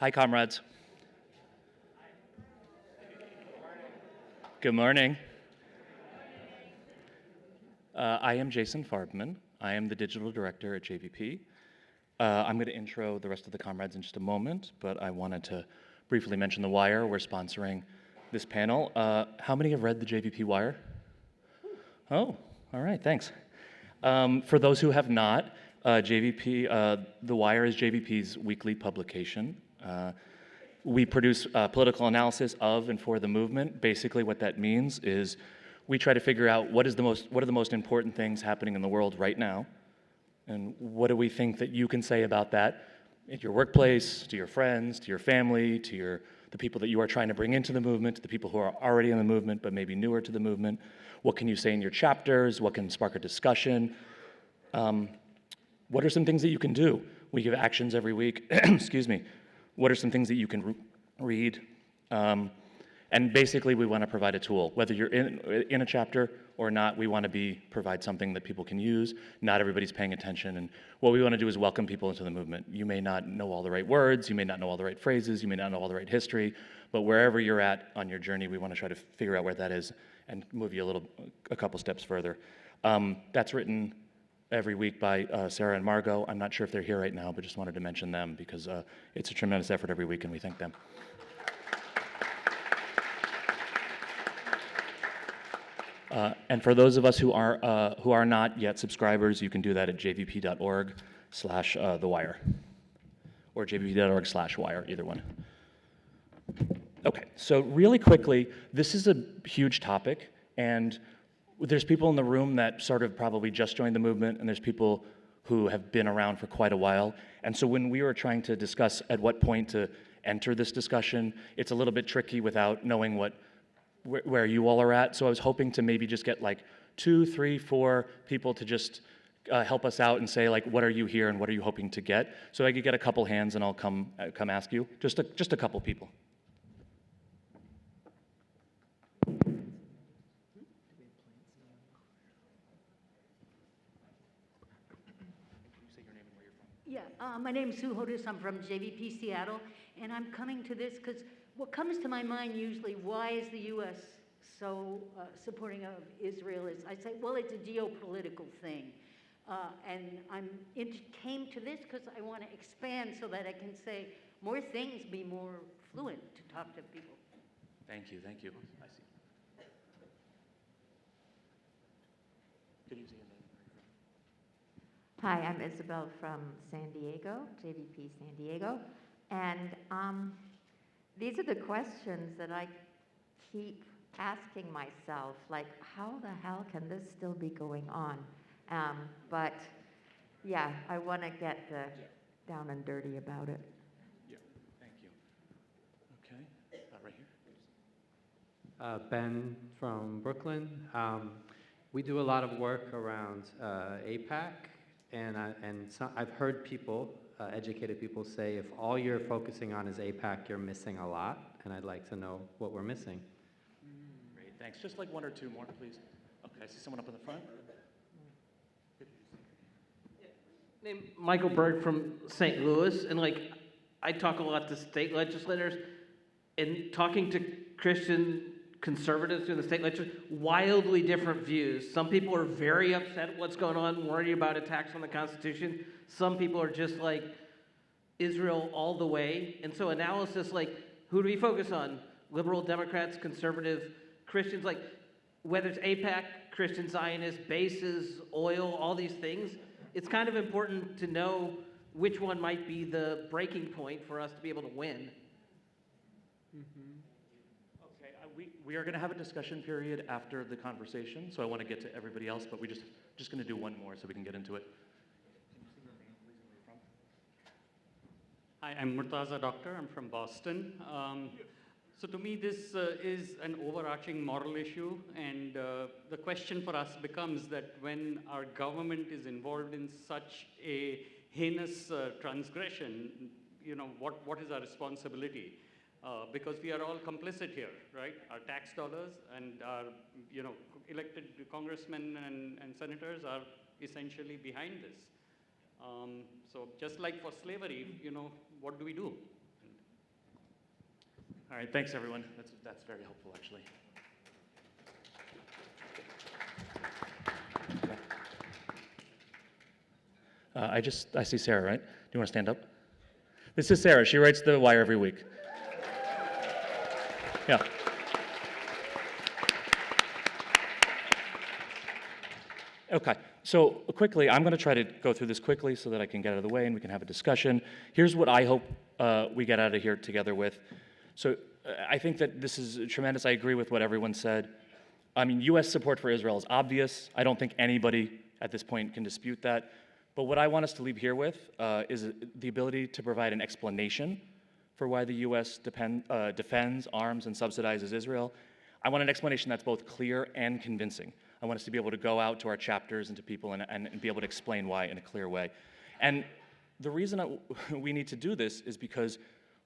Hi, comrades. Good morning. I am Jason Farbman. I am the Digital Director at JVP. I'm going to intro the rest of the comrades in just a moment, but I wanted to briefly mention The Wire. We're sponsoring this panel. How many have read the JVP Wire? Oh, all right, thanks. For those who have not, The Wire is JVP's weekly publication. We produce political analysis of and for the movement. Basically what that means is we try to figure out what are the most important things happening in the world right now, and what do we think that you can say about that at your workplace, to your friends, to your family, to the people that you are trying to bring into the movement, to the people who are already in the movement but maybe newer to the movement. What can you say in your chapters? What can spark a discussion? What are some things that you can do? We give actions every week. Excuse me. What are some things that you can read? And basically, we want to provide a tool. Whether you're in a chapter or not, we want to provide something that people can use. Not everybody's paying attention, and what we want to do is welcome people into the movement. You may not know all the right words, you may not know all the right phrases, you may not know all the right history, but wherever you're at on your journey, we want to try to figure out where that is and move you a couple steps further. That's written every week by Sarah and Margot. I'm not sure if they're here right now, but just wanted to mention them because it's a tremendous effort every week, and we thank them. And for those of us who are not yet subscribers, you can do that at jvp.org/thewire or jvp.org/wire, either one. Okay, so really quickly, this is a huge topic, and there's people in the room that sort of probably just joined the movement, and there's people who have been around for quite a while. And so when we were trying to discuss at what point to enter this discussion, it's a little bit tricky without knowing where you all are at. So I was hoping to maybe just get like 2, 3, 4 people to just help us out and say, like, what are you here and what are you hoping to get? So I could get a couple hands and I'll come ask you. Just a couple people. Yeah, my name is Sue Hodis. I'm from JVP Seattle, and I'm coming to this because what comes to my mind usually, why is the U.S. so supporting of Israel? Is I say, well, it's a geopolitical thing, and came to this because I want to expand so that I can say more things, be more fluent to talk to people. Thank you. I see. Good evening. Hi, I'm Isabel from San Diego, JVP San Diego, and these are the questions that I keep asking myself, like, how the hell can this still be going on? But yeah, I want to get down and dirty about it. Yeah, thank you. Okay, right here. Ben from Brooklyn. We do a lot of work around APAC. And I've heard people, educated people say, if all you're focusing on is APAC, you're missing a lot, and I'd like to know what we're missing. Great, thanks. Just like 1 or 2 more, please. Okay, I see someone up in the front. Named Michael Berg from St. Louis, and I talk a lot to state legislators, and talking to Christian conservatives in the state legislature, wildly different views. Some people are very upset at what's going on, worried about attacks on the Constitution. Some people are just like Israel all the way. And so analysis who do we focus on? Liberal Democrats, conservative Christians, whether it's AIPAC, Christian Zionist, bases, oil, all these things, it's kind of important to know which one might be the breaking point for us to be able to win. Mm-hmm. We are going to have a discussion period after the conversation, so I want to get to everybody else, but we're just going to do one more so we can get into it. Hi, I'm Murtaza Doctor. I'm from Boston. So to me, this is an overarching moral issue, and the question for us becomes that when our government is involved in such a heinous transgression, what is our responsibility? Because we are all complicit here, right? Our tax dollars and our, elected congressmen and senators are essentially behind this. So just like for slavery, what do we do? All right, thanks everyone. That's very helpful actually. I see Sarah, right? Do you want to stand up? This is Sarah. She writes the Wire every week. Yeah. Okay, so quickly, I'm going to try to go through this quickly so that I can get out of the way and we can have a discussion. Here's what I hope we get out of here together with. So I think that this is tremendous. I agree with what everyone said. I mean, U.S. support for Israel is obvious. I don't think anybody at this point can dispute that. But what I want us to leave here with is the ability to provide an explanation for why the U.S. defends, arms, and subsidizes Israel. I want an explanation that's both clear and convincing. I want us to be able to go out to our chapters and to people and be able to explain why in a clear way. And the reason we need to do this is because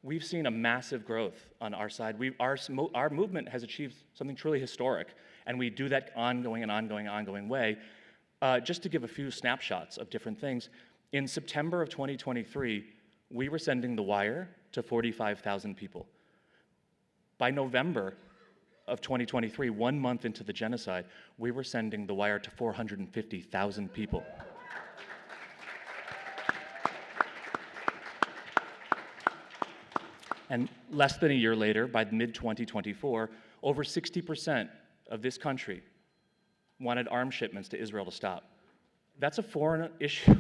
we've seen a massive growth on our side. Our movement has achieved something truly historic, and we do that ongoing way. Just to give a few snapshots of different things, in September of 2023, we were sending The Wire to 45,000 people. By November of 2023, 1 month into the genocide, we were sending The Wire to 450,000 people. And less than a year later, by mid-2024, over 60% of this country wanted arms shipments to Israel to stop. That's a foreign issue.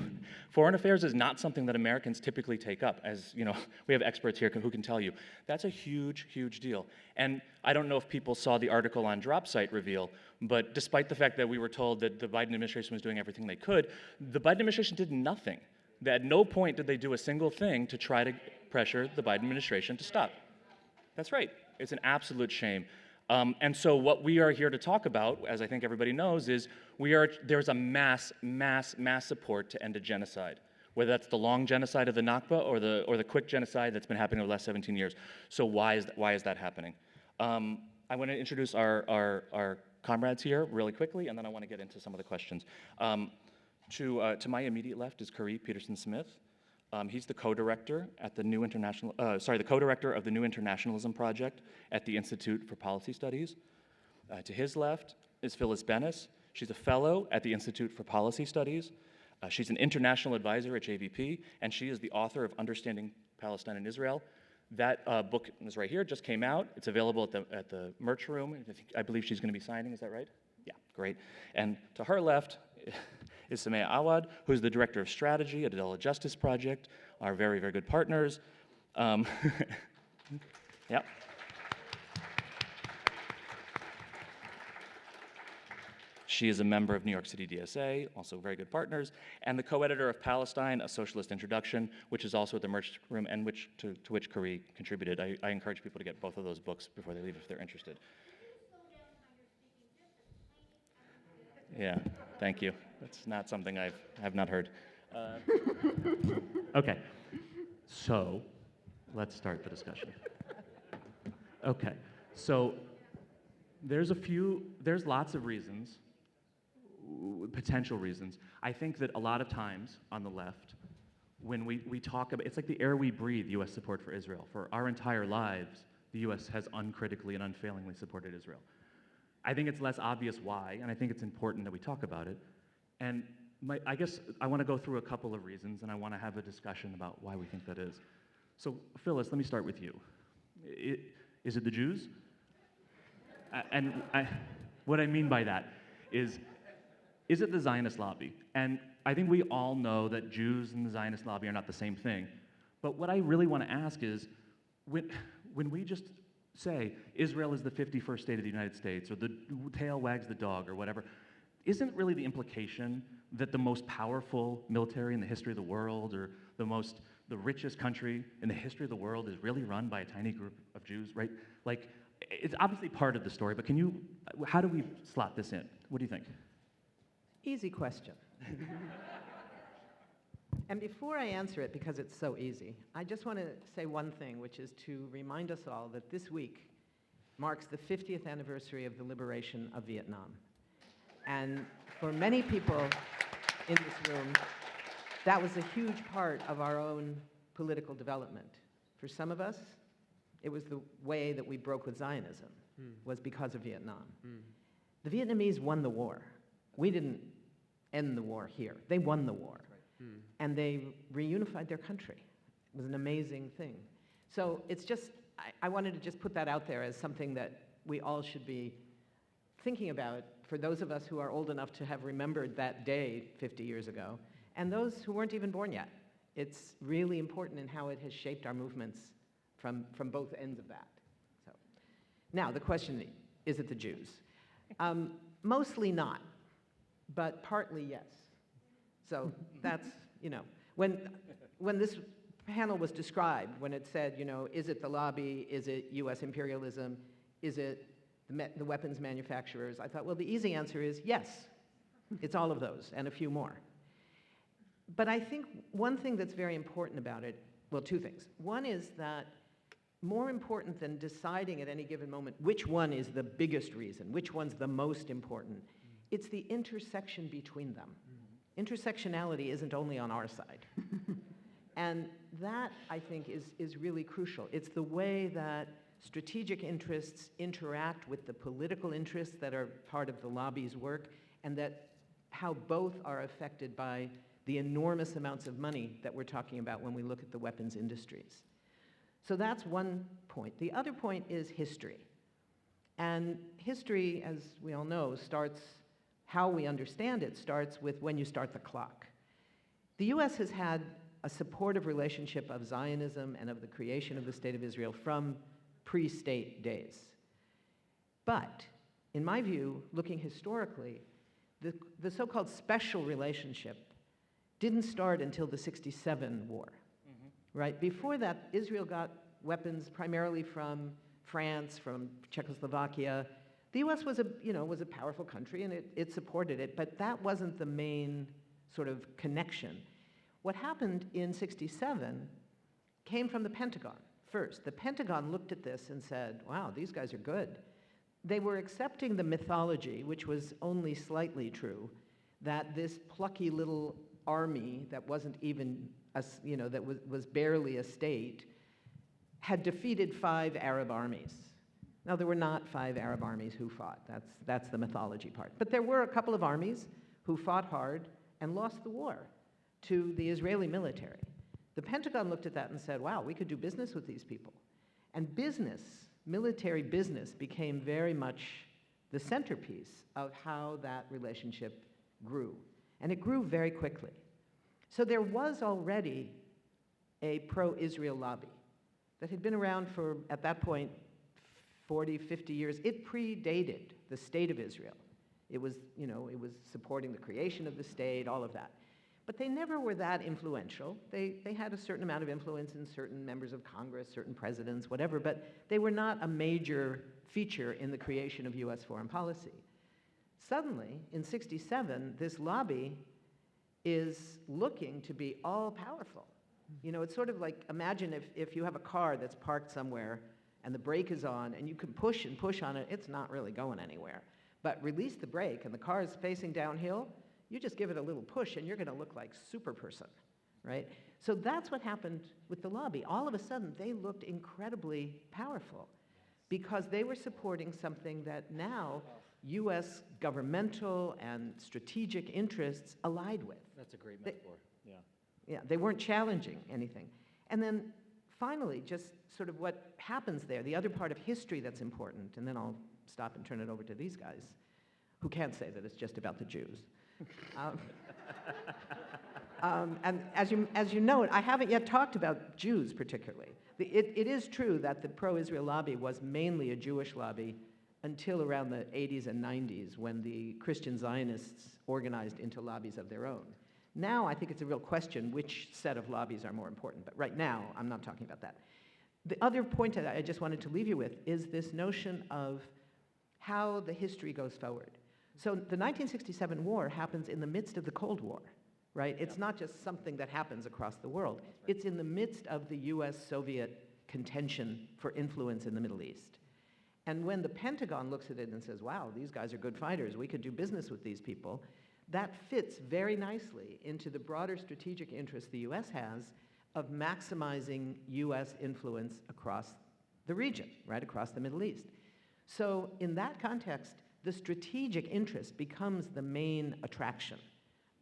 Foreign affairs is not something that Americans typically take up. As you know, we have experts here who can tell you. That's a huge, huge deal. And I don't know if people saw the article on DropSite reveal, but despite the fact that we were told that the Biden administration was doing everything they could, the Biden administration did nothing. At no point did they do a single thing to try to pressure the Biden administration to stop. That's right. It's an absolute shame. And so what we are here to talk about, as I think everybody knows, is there's a mass support to end a genocide, whether that's the long genocide of the Nakba or the quick genocide that's been happening over the last 17 years. So why is that happening? I want to introduce our comrades here really quickly, and then I want to get into some of the questions. To my immediate left is Khury Peterson-Smith. He's the co-director at the co-director of the New Internationalism Project at the Institute for Policy Studies. To his left is Phyllis Bennis. She's a fellow at the Institute for Policy Studies. She's an international advisor at JVP, and she is the author of Understanding Palestine and Israel. That book is right here, just came out. It's available at the merch room. I believe she's going to be signing, is that right? Yeah, great. And to her left is Sumaya Awad, who's the Director of Strategy at Adalah Justice Project, our very, very good partners. Yep. She is a member of New York City DSA, also very good partners, and the co-editor of Palestine, A Socialist Introduction, which is also at the merch room and to which Khury contributed. I encourage people to get both of those books before they leave if they're interested. Yeah, thank you. That's not something I have not heard. Okay, so let's start the discussion. Okay, so there's lots of reasons, potential reasons. I think that a lot of times on the left, when we talk about, it's like the air we breathe, U.S. support for Israel. For our entire lives, the U.S. has uncritically and unfailingly supported Israel. I think it's less obvious why, and I think it's important that we talk about it. And I guess I want to go through a couple of reasons, and I want to have a discussion about why we think that is. So, Phyllis, let me start with you. Is it the Jews? What I mean by that is it the Zionist lobby? And I think we all know that Jews and the Zionist lobby are not the same thing. But what I really want to ask is, when we just say Israel is the 51st state of the United States, or the tail wags the dog, or whatever, isn't really the implication that the most powerful military in the history of the world, or the richest country in the history of the world, is really run by a tiny group of Jews, right? Like, it's obviously part of the story, but how do we slot this in? What do you think? Easy question. And before I answer it, because it's so easy, I just want to say one thing, which is to remind us all that this week marks the 50th anniversary of the liberation of Vietnam. And for many people in this room, that was a huge part of our own political development. For some of us, it was the way that we broke with Zionism, was because of Vietnam. The Vietnamese won the war. We didn't end the war here. They won the war. And they reunified their country. It was an amazing thing. So it's just, I wanted to just put that out there as something that we all should be thinking about, for those of us who are old enough to have remembered that day 50 years ago, and those who weren't even born yet. It's really important in how it has shaped our movements from both ends of that. So, now, the question, is it the Jews? Mostly not, but partly yes. So that's, when this panel was described, when it said, is it the lobby, is it US imperialism, is it the weapons manufacturers, I thought, well, the easy answer is yes. It's all of those and a few more. But I think one thing that's very important about it, well, two things. One is that more important than deciding at any given moment which one is the biggest reason, which one's the most important, it's the intersection between them. Intersectionality isn't only on our side. And that, I think, is really crucial. It's the way that strategic interests interact with the political interests that are part of the lobby's work, and that how both are affected by the enormous amounts of money that we're talking about when we look at the weapons industries. So that's one point. The other point is history. And history, as we all know, how we understand it starts with when you start the clock. The US has had a supportive relationship of Zionism and of the creation of the State of Israel from pre-state days. But, in my view, looking historically, the so-called special relationship didn't start until the '67 war, right? Before that, Israel got weapons primarily from France, from Czechoslovakia. The US was a powerful country, and it supported it, but that wasn't the main sort of connection. What happened in '67 came from the Pentagon first. The Pentagon looked at this and said, wow, these guys are good. They were accepting the mythology, which was only slightly true, that this plucky little army that wasn't even, that was barely a state, had defeated 5 Arab armies. Now, there were not 5 Arab armies who fought. That's the mythology part. But there were a couple of armies who fought hard and lost the war to the Israeli military. The Pentagon looked at that and said, wow, we could do business with these people. And military business, became very much the centerpiece of how that relationship grew. And it grew very quickly. So there was already a pro-Israel lobby that had been around for, at that point, 40, 50 years. It predated the State of Israel. It was supporting the creation of the state, all of that. But they never were that influential. They had a certain amount of influence in certain members of Congress, certain presidents, whatever, but they were not a major feature in the creation of US foreign policy. Suddenly, in '67, this lobby is looking to be all-powerful. It's sort of like, imagine if you have a car that's parked somewhere and the brake is on and you can push and push on it, it's not really going anywhere. But release the brake and the car is facing downhill, you just give it a little push and you're going to look like super person, right? So that's what happened with the lobby. All of a sudden, they looked incredibly powerful because they were supporting something that now US governmental and strategic interests allied with. That's a great metaphor, yeah. Yeah, they weren't challenging anything. And then finally, just sort of what happens there, the other part of history that's important, and then I'll stop and turn it over to these guys, who can't say that it's just about the Jews. And as you know, I haven't yet talked about Jews particularly. It is true that the pro-Israel lobby was mainly a Jewish lobby until around the '80s and '90s, when the Christian Zionists organized into lobbies of their own. Now, I think it's a real question which set of lobbies are more important, but right now, I'm not talking about that. The other point that I just wanted to leave you with is this notion of how the history goes forward. So the 1967 war happens in the midst of the Cold War, right? It's not just something that happens across the world. It's in the midst of the US-Soviet contention for influence in the Middle East. And when the Pentagon looks at it and says, wow, these guys are good fighters, we could do business with these people, that fits very nicely into the broader strategic interest the US has of maximizing US influence across the region, right across the Middle East. So in that context, the strategic interest becomes the main attraction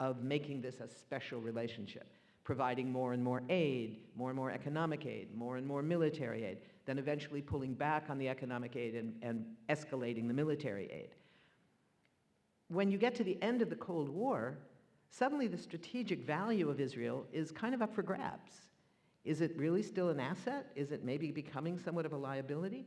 of making this a special relationship, providing more and more aid, more and more economic aid, more and more military aid, then eventually pulling back on the economic aid and escalating the military aid. When you get to the end of the Cold War, suddenly the strategic value of Israel is kind of up for grabs. Is it really still an asset? Is it maybe becoming somewhat of a liability?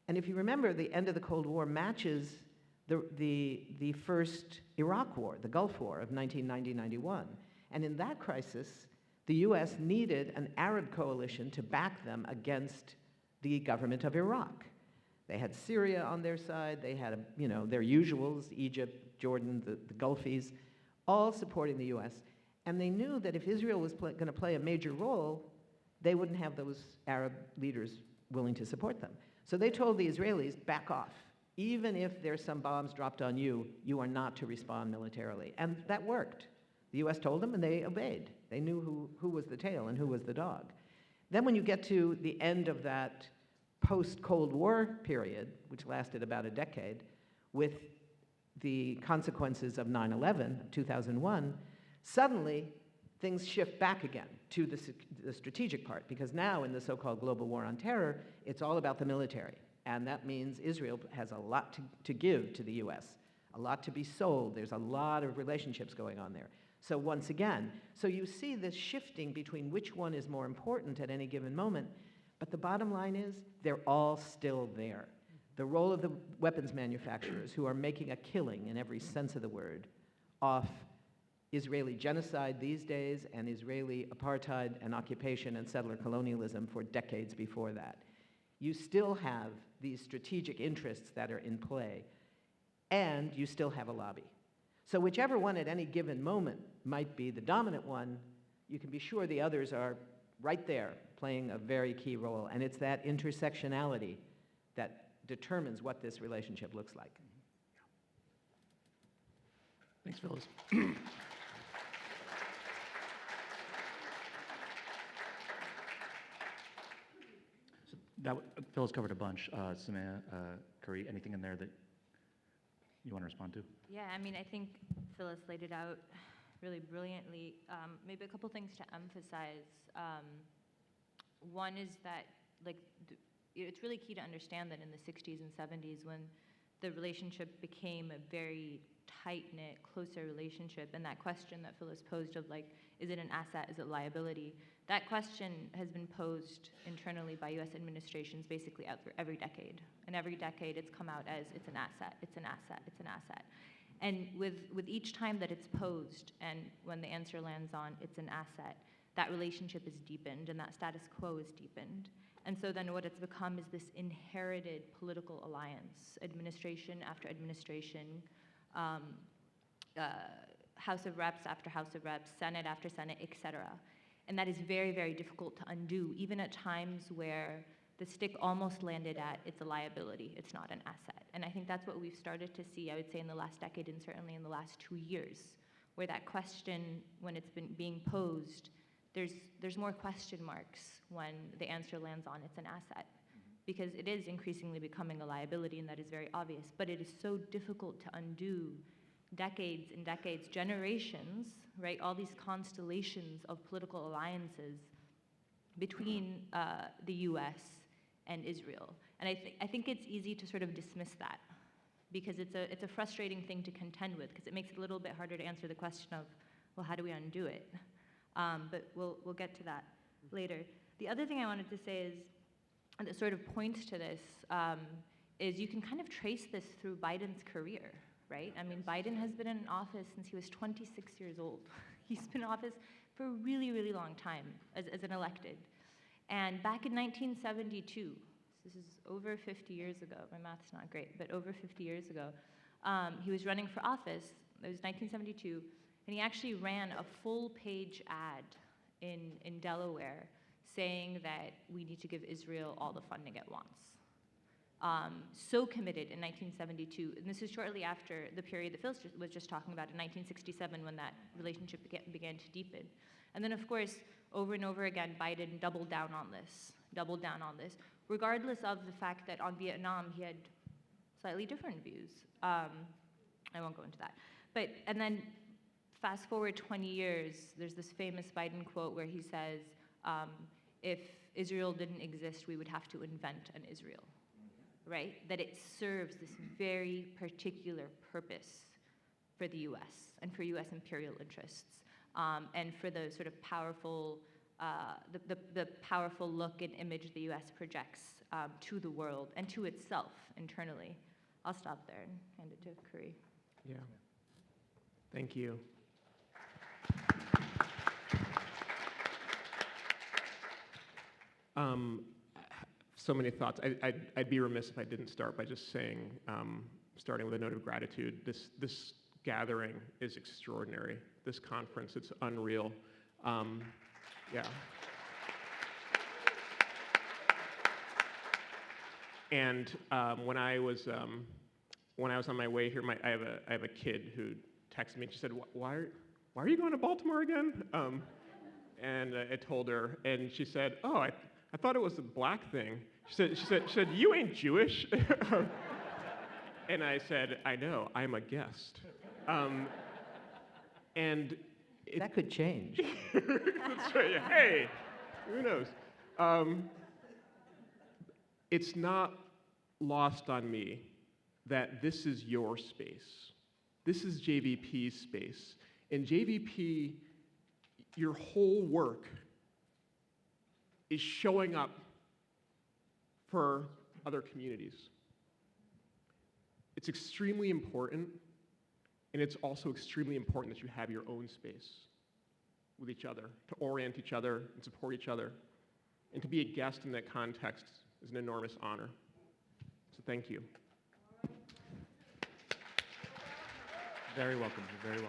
And if you remember, the end of the Cold War matches the first Iraq War, the Gulf War of 1990-91. And in that crisis, the US needed an Arab coalition to back them against the government of Iraq. They had Syria on their side, they had, their usuals, Egypt, Jordan, the Gulfies, all supporting the US. And they knew that if Israel was going to play a major role, they wouldn't have those Arab leaders willing to support them. So they told the Israelis, back off. Even if there's some bombs dropped on you, you are not to respond militarily. And that worked. The US told them and they obeyed. They knew who was the tail and who was the dog. Then when you get to the end of that post-Cold War period, which lasted about a decade, with the consequences of 9/11, 2001, suddenly things shift back again to the strategic part, because now in the so-called global war on terror, it's all about the military. And that means Israel has a lot to give to the US, a lot to be sold. There's a lot of relationships going on there. So once again, so you see this shifting between which one is more important at any given moment, but the bottom line is they're all still there. The role of the weapons manufacturers, who are making a killing in every sense of the word off Israeli genocide these days and Israeli apartheid and occupation and settler colonialism for decades before that. You still have these strategic interests that are in play, and you still have a lobby. So whichever one at any given moment might be the dominant one, you can be sure the others are right there playing a very key role, and it's that intersectionality that determines what this relationship looks like. Thanks, Phyllis. Phyllis covered a bunch. Sumaya, Khury, anything in there that you want to respond to? Yeah, I mean, I think Phyllis laid it out really brilliantly. Maybe a couple things to emphasize. One is that, it's really key to understand that in the 60s and 70s, when the relationship became a very tight-knit, closer relationship, and that question that Phyllis posed of, is it an asset, is it liability? That question has been posed internally by US administrations basically every decade. And every decade it's come out as it's an asset, it's an asset, it's an asset. And with each time that it's posed and when the answer lands on it's an asset, that relationship is deepened and that status quo is deepened. And so then what it's become is this inherited political alliance, administration after administration, House of Reps after House of Reps, Senate after Senate, et cetera. And that is very, very difficult to undo, even at times where the stick almost landed at it's a liability, it's not an asset. And I think that's what we've started to see, I would say, in the last decade and certainly in the last 2 years, where that question, when it's been being posed, there's more question marks when the answer lands on it's an asset. Because it is increasingly becoming a liability, and that is very obvious. But it is so difficult to undo decades and decades, generations, right? All these constellations of political alliances between the US and Israel. And I think it's easy to sort of dismiss that because it's a frustrating thing to contend with because it makes it a little bit harder to answer the question of, well, how do we undo it? But we'll get to that later. The other thing I wanted to say is, and that sort of points to this, is you can kind of trace this through Biden's career, right? I mean, Biden has been in office since he was 26 years old. He's been in office for a really, really long time as an elected. And back in 1972, this is over 50 years ago, my math's not great, but over 50 years ago, he was running for office, it was 1972, and he actually ran a full-page ad in Delaware saying that we need to give Israel all the funding it wants. So committed in 1972, and this is shortly after the period that Phil was just talking about in 1967 when that relationship began to deepen. And then of course, over and over again, Biden doubled down on this. regardless of the fact that on Vietnam he had slightly different views. I won't go into that. But, and then fast forward 20 years, there's this famous Biden quote where he says, if Israel didn't exist, we would have to invent an Israel, right? That it serves this very particular purpose for the US and for US imperial interests, and for the sort of powerful, the powerful look and image the US projects to the world and to itself internally. I'll stop there and hand it to Khury. Yeah. Thank you. So many thoughts. I'd be remiss if I didn't start by just saying, starting with a note of gratitude. This gathering is extraordinary. This conference, it's unreal. Yeah. And when I was on my way here, I have a kid who texted me. She said, "Why are you going to Baltimore again?" And I told her, and she said, "Oh, I thought it was a black thing." She said, "You ain't Jewish." And I said, "I know, I'm a guest." And That could change. that's right. Hey, who knows? It's not lost on me that this is your space. This is JVP's space. And JVP, your whole work is showing up for other communities. It's extremely important, and it's also extremely important that you have your own space with each other, to orient each other and support each other. And to be a guest in that context is an enormous honor. So thank you. Very welcome. You're very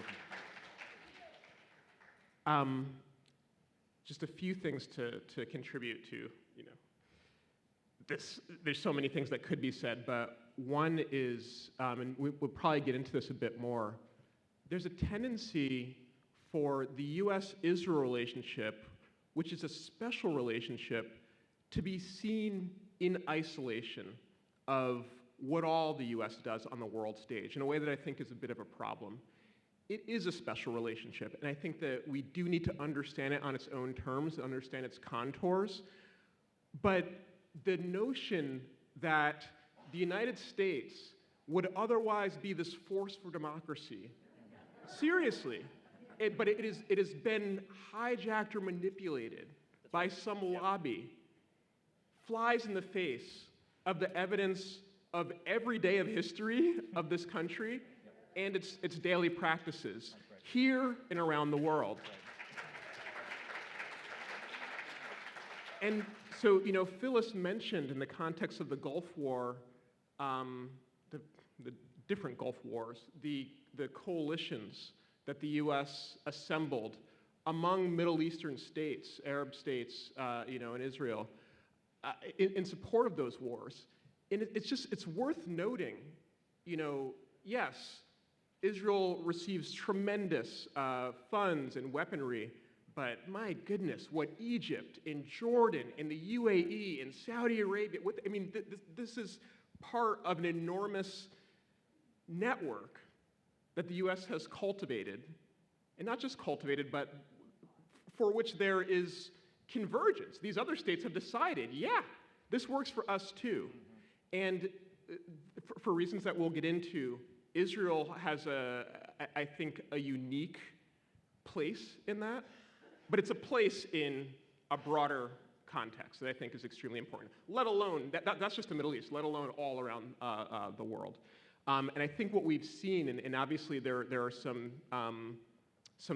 welcome. Just a few things to contribute to, this. There's so many things that could be said, but one is, and we'll probably get into this a bit more, there's a tendency for the US-Israel relationship, which is a special relationship, to be seen in isolation of what all the US does on the world stage, in a way that I think is a bit of a problem. It is a special relationship, and I think that we do need to understand it on its own terms, understand its contours. But the notion that the United States would otherwise be this force for democracy, seriously, but it has been hijacked or manipulated by some lobby, flies in the face of the evidence of every day of history of this country and its daily practices, here and around the world. And so, Phyllis mentioned in the context of the Gulf War, the different Gulf Wars, the coalitions that the US assembled among Middle Eastern states, Arab states, and Israel, in support of those wars. And it's worth noting, yes, Israel receives tremendous funds and weaponry, but my goodness, what Egypt and Jordan and the UAE and Saudi Arabia, this is part of an enormous network that the US has cultivated, and not just cultivated, but for which there is convergence. These other states have decided, yeah, this works for us too. And for reasons that we'll get into, Israel has, I think, a unique place in that, but it's a place in a broader context that I think is extremely important, let alone, that's just the Middle East, let alone all around the world. And I think what we've seen, and obviously there are some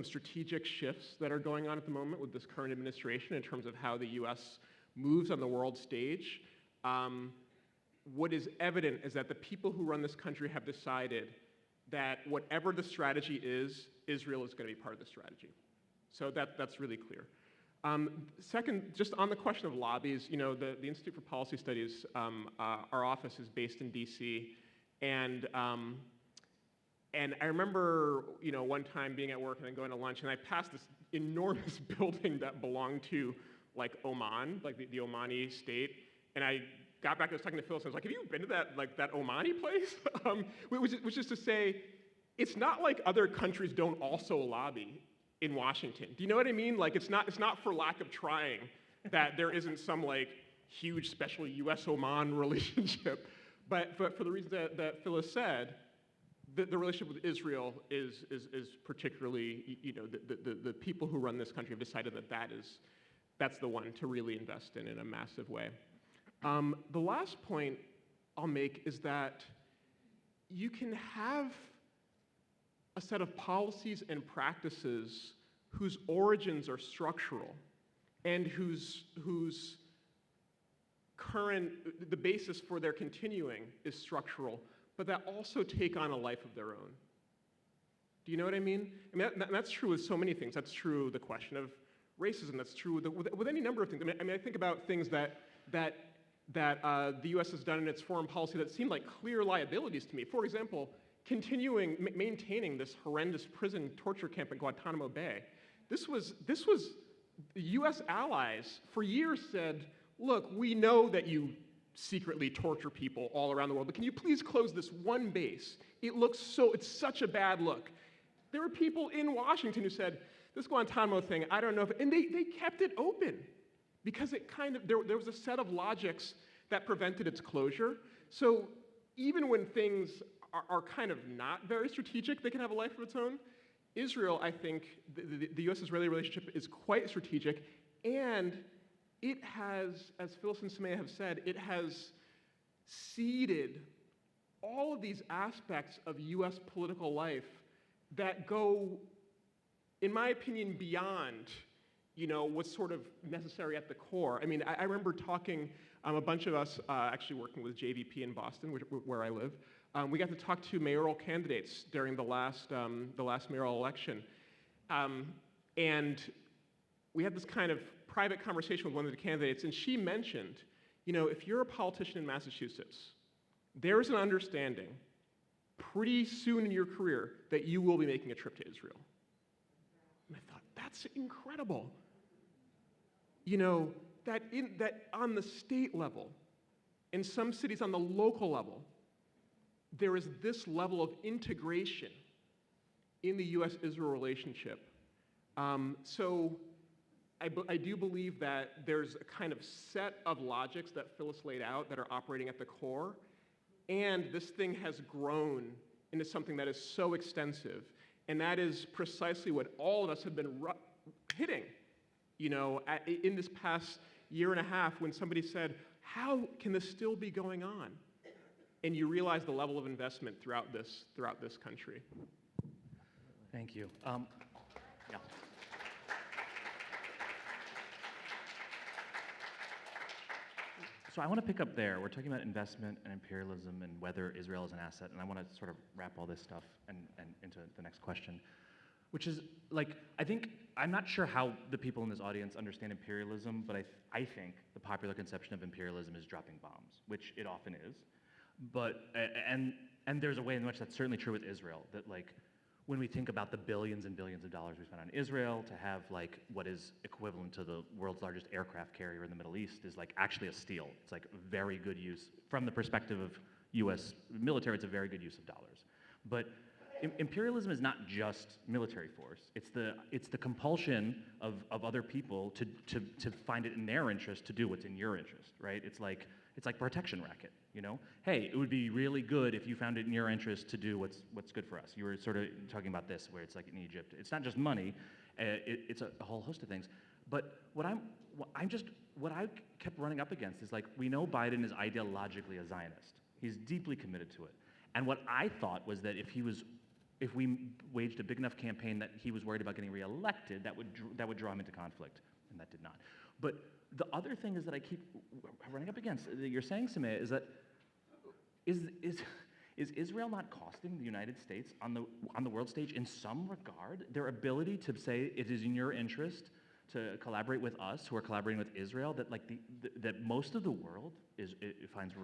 strategic shifts that are going on at the moment with this current administration in terms of how the US moves on the world stage. What is evident is that the people who run this country have decided that whatever the strategy is, Israel is going to be part of the strategy. So that's really clear. Second, just on the question of lobbies, the Institute for Policy Studies, our office is based in DC, and I remember, one time being at work and then going to lunch, and I passed this enormous building that belonged to, like, Oman, like the Omani state, And I got back, I was talking to Phyllis, and I was like, have you been to that Omani place? Which is to say, it's not like other countries don't also lobby in Washington. Do you know what I mean? Like, it's not for lack of trying that there isn't some like huge special U.S.-Oman relationship. But for the reasons that Phyllis said, the relationship with Israel is particularly, the people who run this country have decided that's the one to really invest in a massive way. The last point I'll make is that you can have a set of policies and practices whose origins are structural and whose the basis for their continuing is structural, but that also take on a life of their own. Do you know what I mean? I mean, that's true with so many things. That's true with the question of racism. That's true with any number of things. I mean, I think about things that the U.S. has done in its foreign policy that seem like clear liabilities to me. For example, maintaining this horrendous prison torture camp at Guantanamo Bay. This was the U.S. allies for years said, look, we know that you secretly torture people all around the world, but can you please close this one base? It's such a bad look. There were people in Washington who said, this Guantanamo thing, I don't know if, and they kept it open because it there was a set of logics that prevented its closure. So even when things are kind of not very strategic, they can have a life of its own. Israel, I think, the U.S.-Israeli relationship is quite strategic, and it has, as Phyllis and Sumaya have said, it has seeded all of these aspects of U.S. political life that go, in my opinion, beyond, what's sort of necessary at the core. I mean, I remember talking, a bunch of us actually working with JVP in Boston, where I live. We got to talk to mayoral candidates during the last mayoral election. And we had this kind of private conversation with one of the candidates, and she mentioned, if you're a politician in Massachusetts, there's an understanding pretty soon in your career that you will be making a trip to Israel. And I thought, that's incredible. That on the state level, in some cities on the local level, there is this level of integration in the U.S.-Israel relationship. So I do believe that there's a kind of set of logics that Phyllis laid out that are operating at the core, and this thing has grown into something that is so extensive, and that is precisely what all of us have been hitting, in this past year and a half when somebody said, how can this still be going on? And you realize the level of investment throughout this country. Thank you. Yeah. So I want to pick up there. We're talking about investment and imperialism and whether Israel is an asset, and I want to sort of wrap all this stuff and into the next question, which is, like, I think, I'm not sure how the people in this audience understand imperialism, but I think the popular conception of imperialism is dropping bombs, which it often is. But, and there's a way in which that's certainly true with Israel, that, like, when we think about the billions and billions of dollars we spent on Israel to have, like, what is equivalent to the world's largest aircraft carrier in the Middle East is, like, actually a steal. It's, like, very good use. From the perspective of U.S. military, it's a very good use of dollars. But imperialism is not just military force. It's the compulsion of other people to find it in their interest to do what's in your interest, right? It's like protection racket, Hey, it would be really good if you found it in your interest to do what's good for us. You were sort of talking about this, where it's like in Egypt. It's not just money. It's a whole host of things. But what I kept running up against is, like, we know Biden is ideologically a Zionist. He's deeply committed to it. And what I thought was that if we waged a big enough campaign that he was worried about getting reelected, that would draw him into conflict, and that did not. But the other thing is that I keep running up against, that you're saying, Sumaya, is that is Israel not costing the United States on the world stage in some regard? Their ability to say it is in your interest to collaborate with us, who are collaborating with Israel, that, like, that most of the world finds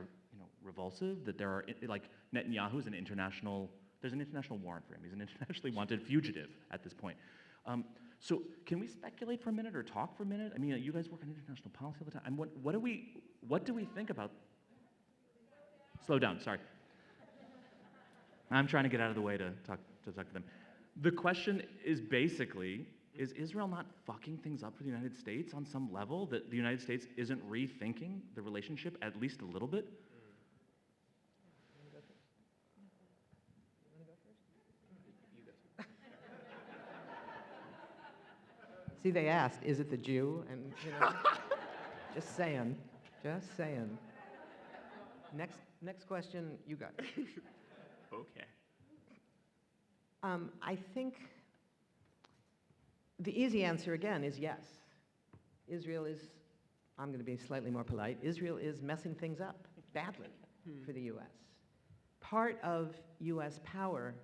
revulsive, that there are, like, Netanyahu is there's an international warrant for him. He's an internationally wanted fugitive at this point. So can we speculate for a minute or talk for a minute? I mean, you guys work on international policy all the time. What do we think about? Slow down, sorry. I'm trying to get out of the way to talk to them. The question is basically, is Israel not fucking things up for the United States on some level, that the United States isn't rethinking the relationship at least a little bit? See, they asked, is it the Jew? And, just saying, just saying. Next question, you got it. Okay. I think the easy answer again is yes. Israel is, I'm going to be slightly more polite, Israel is messing things up badly for the U.S. Part of U.S. power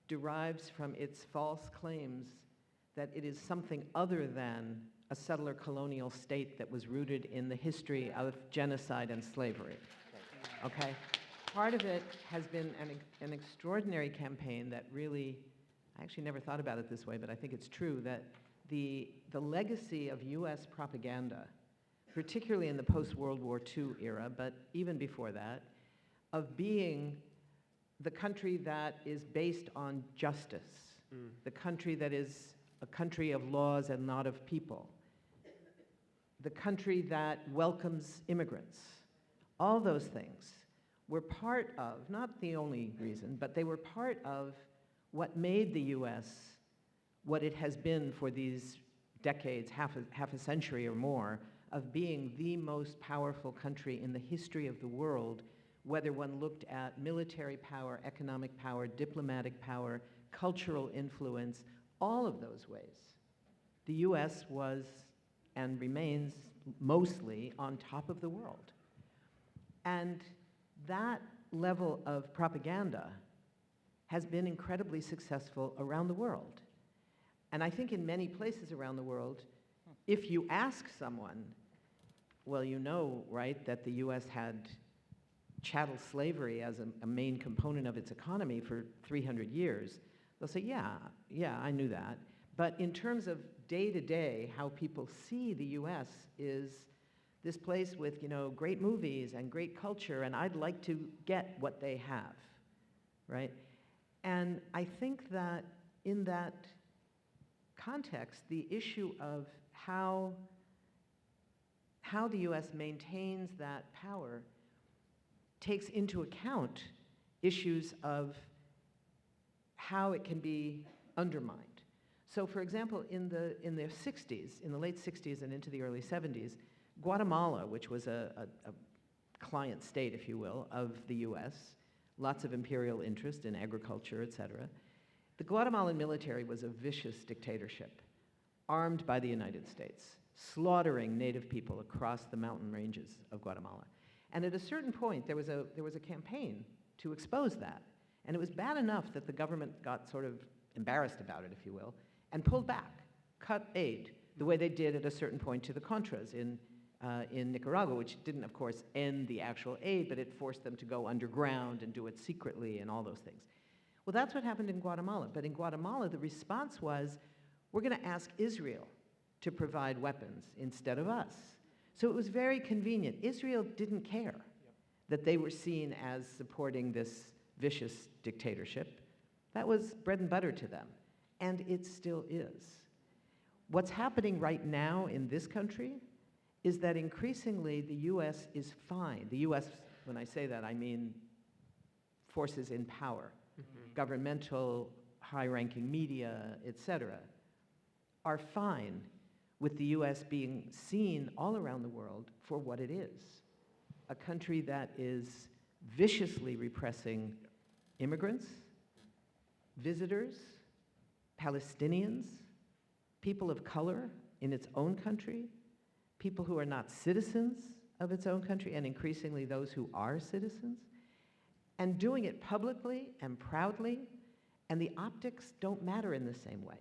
derives from its false claims that it is something other than a settler colonial state that was rooted in the history of genocide and slavery. Okay? Part of it has been an extraordinary campaign that really, I actually never thought about it this way, but I think it's true, that the legacy of US propaganda, particularly in the post-World War II era, but even before that, of being the country that is based on justice, the country that is a country of laws and not of people, the country that welcomes immigrants, all those things were part of, not the only reason, but they were part of what made the US what it has been for these decades, half a century or more, of being the most powerful country in the history of the world, whether one looked at military power, economic power, diplomatic power, cultural influence, all of those ways. The US was and remains mostly on top of the world. And that level of propaganda has been incredibly successful around the world. And I think in many places around the world, if you ask someone, well, you know, right, that the US had chattel slavery as a main component of its economy for 300 years, they'll say, yeah, I knew that. But in terms of day-to-day, how people see the US is this place with, great movies and great culture, and I'd like to get what they have, right? And I think that in that context, the issue of how the US maintains that power takes into account issues of how it can be undermined. So for example, in the 60s, in the late 60s and into the early 70s, Guatemala, which was a client state, if you will, of the US, lots of imperial interest in agriculture, et cetera. The Guatemalan military was a vicious dictatorship, armed by the United States, slaughtering native people across the mountain ranges of Guatemala. And at a certain point, there was a campaign to expose that. And it was bad enough that the government got sort of embarrassed about it, if you will, and pulled back, cut aid, the way they did at a certain point to the Contras in Nicaragua, which didn't, of course, end the actual aid, but it forced them to go underground and do it secretly and all those things. Well, that's what happened in Guatemala. But in Guatemala, the response was, we're going to ask Israel to provide weapons instead of us. So it was very convenient. Israel didn't care that they were seen as supporting this vicious dictatorship. That was bread and butter to them, and it still is. What's happening right now in this country is that increasingly the US is fine. The US, when I say that, I mean forces in power, governmental, high-ranking media, et cetera, are fine with the US being seen all around the world for what it is, a country that is viciously repressing immigrants, visitors, Palestinians, people of color in its own country, people who are not citizens of its own country, and increasingly those who are citizens, and doing it publicly and proudly, and the optics don't matter in the same way.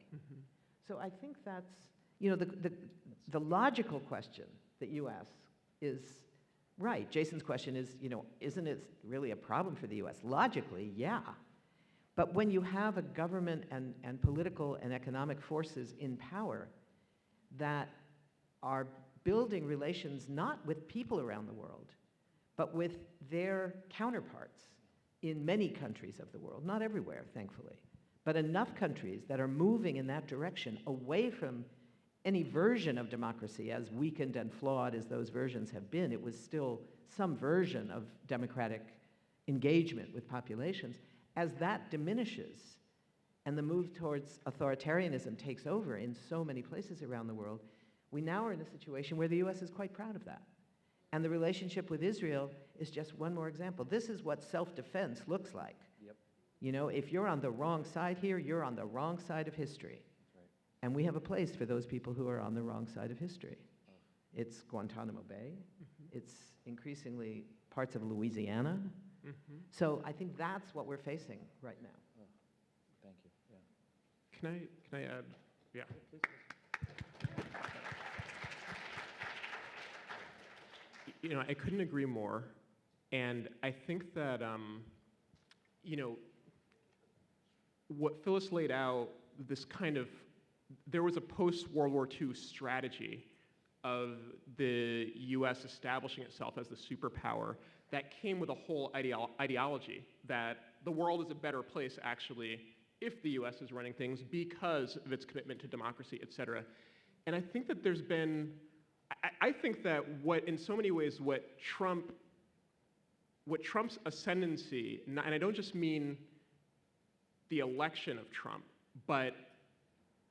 So I think that's, the logical question that you ask is right. Jason's question is, isn't it really a problem for the US? Logically, yeah. But when you have a government and political and economic forces in power that are building relations not with people around the world, but with their counterparts in many countries of the world, not everywhere, thankfully, but enough countries that are moving in that direction away from any version of democracy, as weakened and flawed as those versions have been. It was still some version of democratic engagement with populations. As that diminishes and the move towards authoritarianism takes over in so many places around the world, we now are in a situation where the US is quite proud of that. And the relationship with Israel is just one more example. This is what self-defense looks like. Yep. You know, if you're on the wrong side here, you're on the wrong side of history. That's right. And we have a place for those people who are on the wrong side of history. It's Guantanamo Bay. It's increasingly parts of Louisiana. So I think that's what we're facing right now. Thank you. Yeah. Can I add? Yeah. You know, I couldn't agree more, and I think that you know, what Phyllis laid out, this kind of, there was a post-World War II strategy of the U.S. establishing itself as the superpower that came with a whole ideology that the world is a better place, actually, if the U.S. is running things because of its commitment to democracy, et cetera. And I think that there's been, I think that what, in so many ways, what Trump's ascendancy, and I don't just mean the election of Trump, but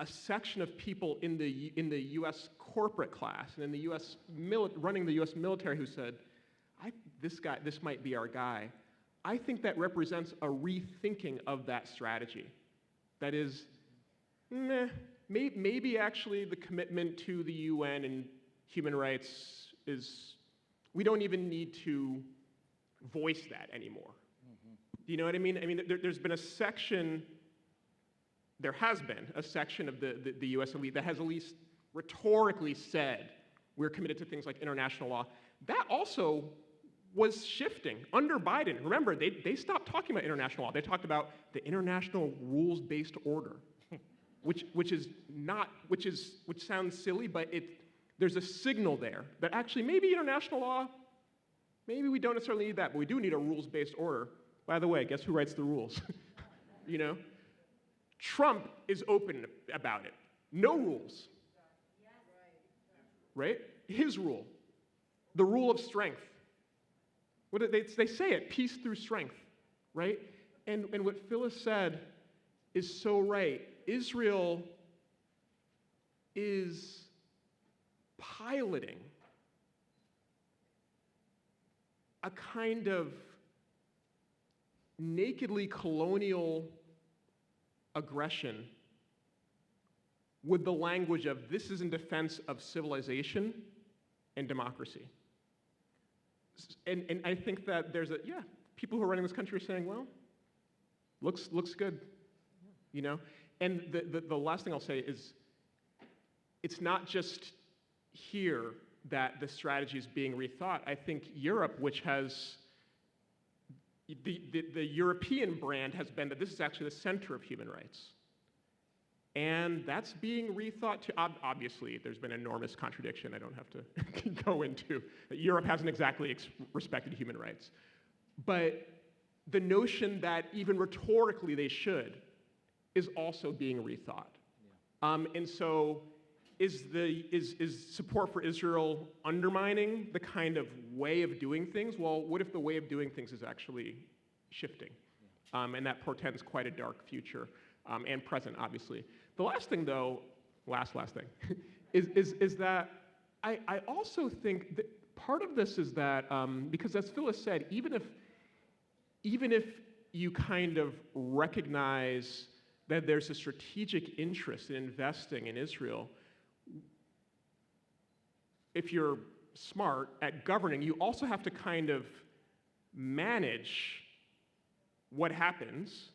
a section of people in the U.S. corporate class and in the U.S. running the U.S. military who said, this might be our guy. I think that represents a rethinking of that strategy. That is, maybe actually the commitment to the UN and human rights is, we don't even need to voice that anymore. Do you know what I mean? I mean, there's been a section, there has been a section of the US elite that has at least rhetorically said, we're committed to things like international law. That also was shifting under Biden. Remember, they stopped talking about international law. They talked about the international rules-based order, which sounds silly, but there's a signal there that actually maybe international law, maybe we don't necessarily need that, but we do need a rules-based order. By the way, guess who writes the rules? You know? Trump is open about it. No rules. Right? His rule. The rule of strength. What they say it, peace through strength, right? And what Phyllis said is so right. Israel is piloting a kind of nakedly colonial aggression with the language of this is in defense of civilization and democracy. And I think that there's people who are running this country are saying, well, looks good, you know? And the last thing I'll say is, it's not just here that the strategy is being rethought. I think Europe, which has, the European brand has been that this is actually the center of human rights. And that's being rethought too. Obviously, there's been enormous contradiction I don't have to go into. Europe hasn't exactly respected human rights. But the notion that even rhetorically they should is also being rethought. Yeah. And so is support for Israel undermining the kind of way of doing things? Well, what if the way of doing things is actually shifting? Yeah. And that portends quite a dark future, and present, obviously. The last thing, though, last thing, is that I also think that part of this is that, because as Phyllis said, even if you kind of recognize that there's a strategic interest in investing in Israel, if you're smart at governing, you also have to kind of manage what happens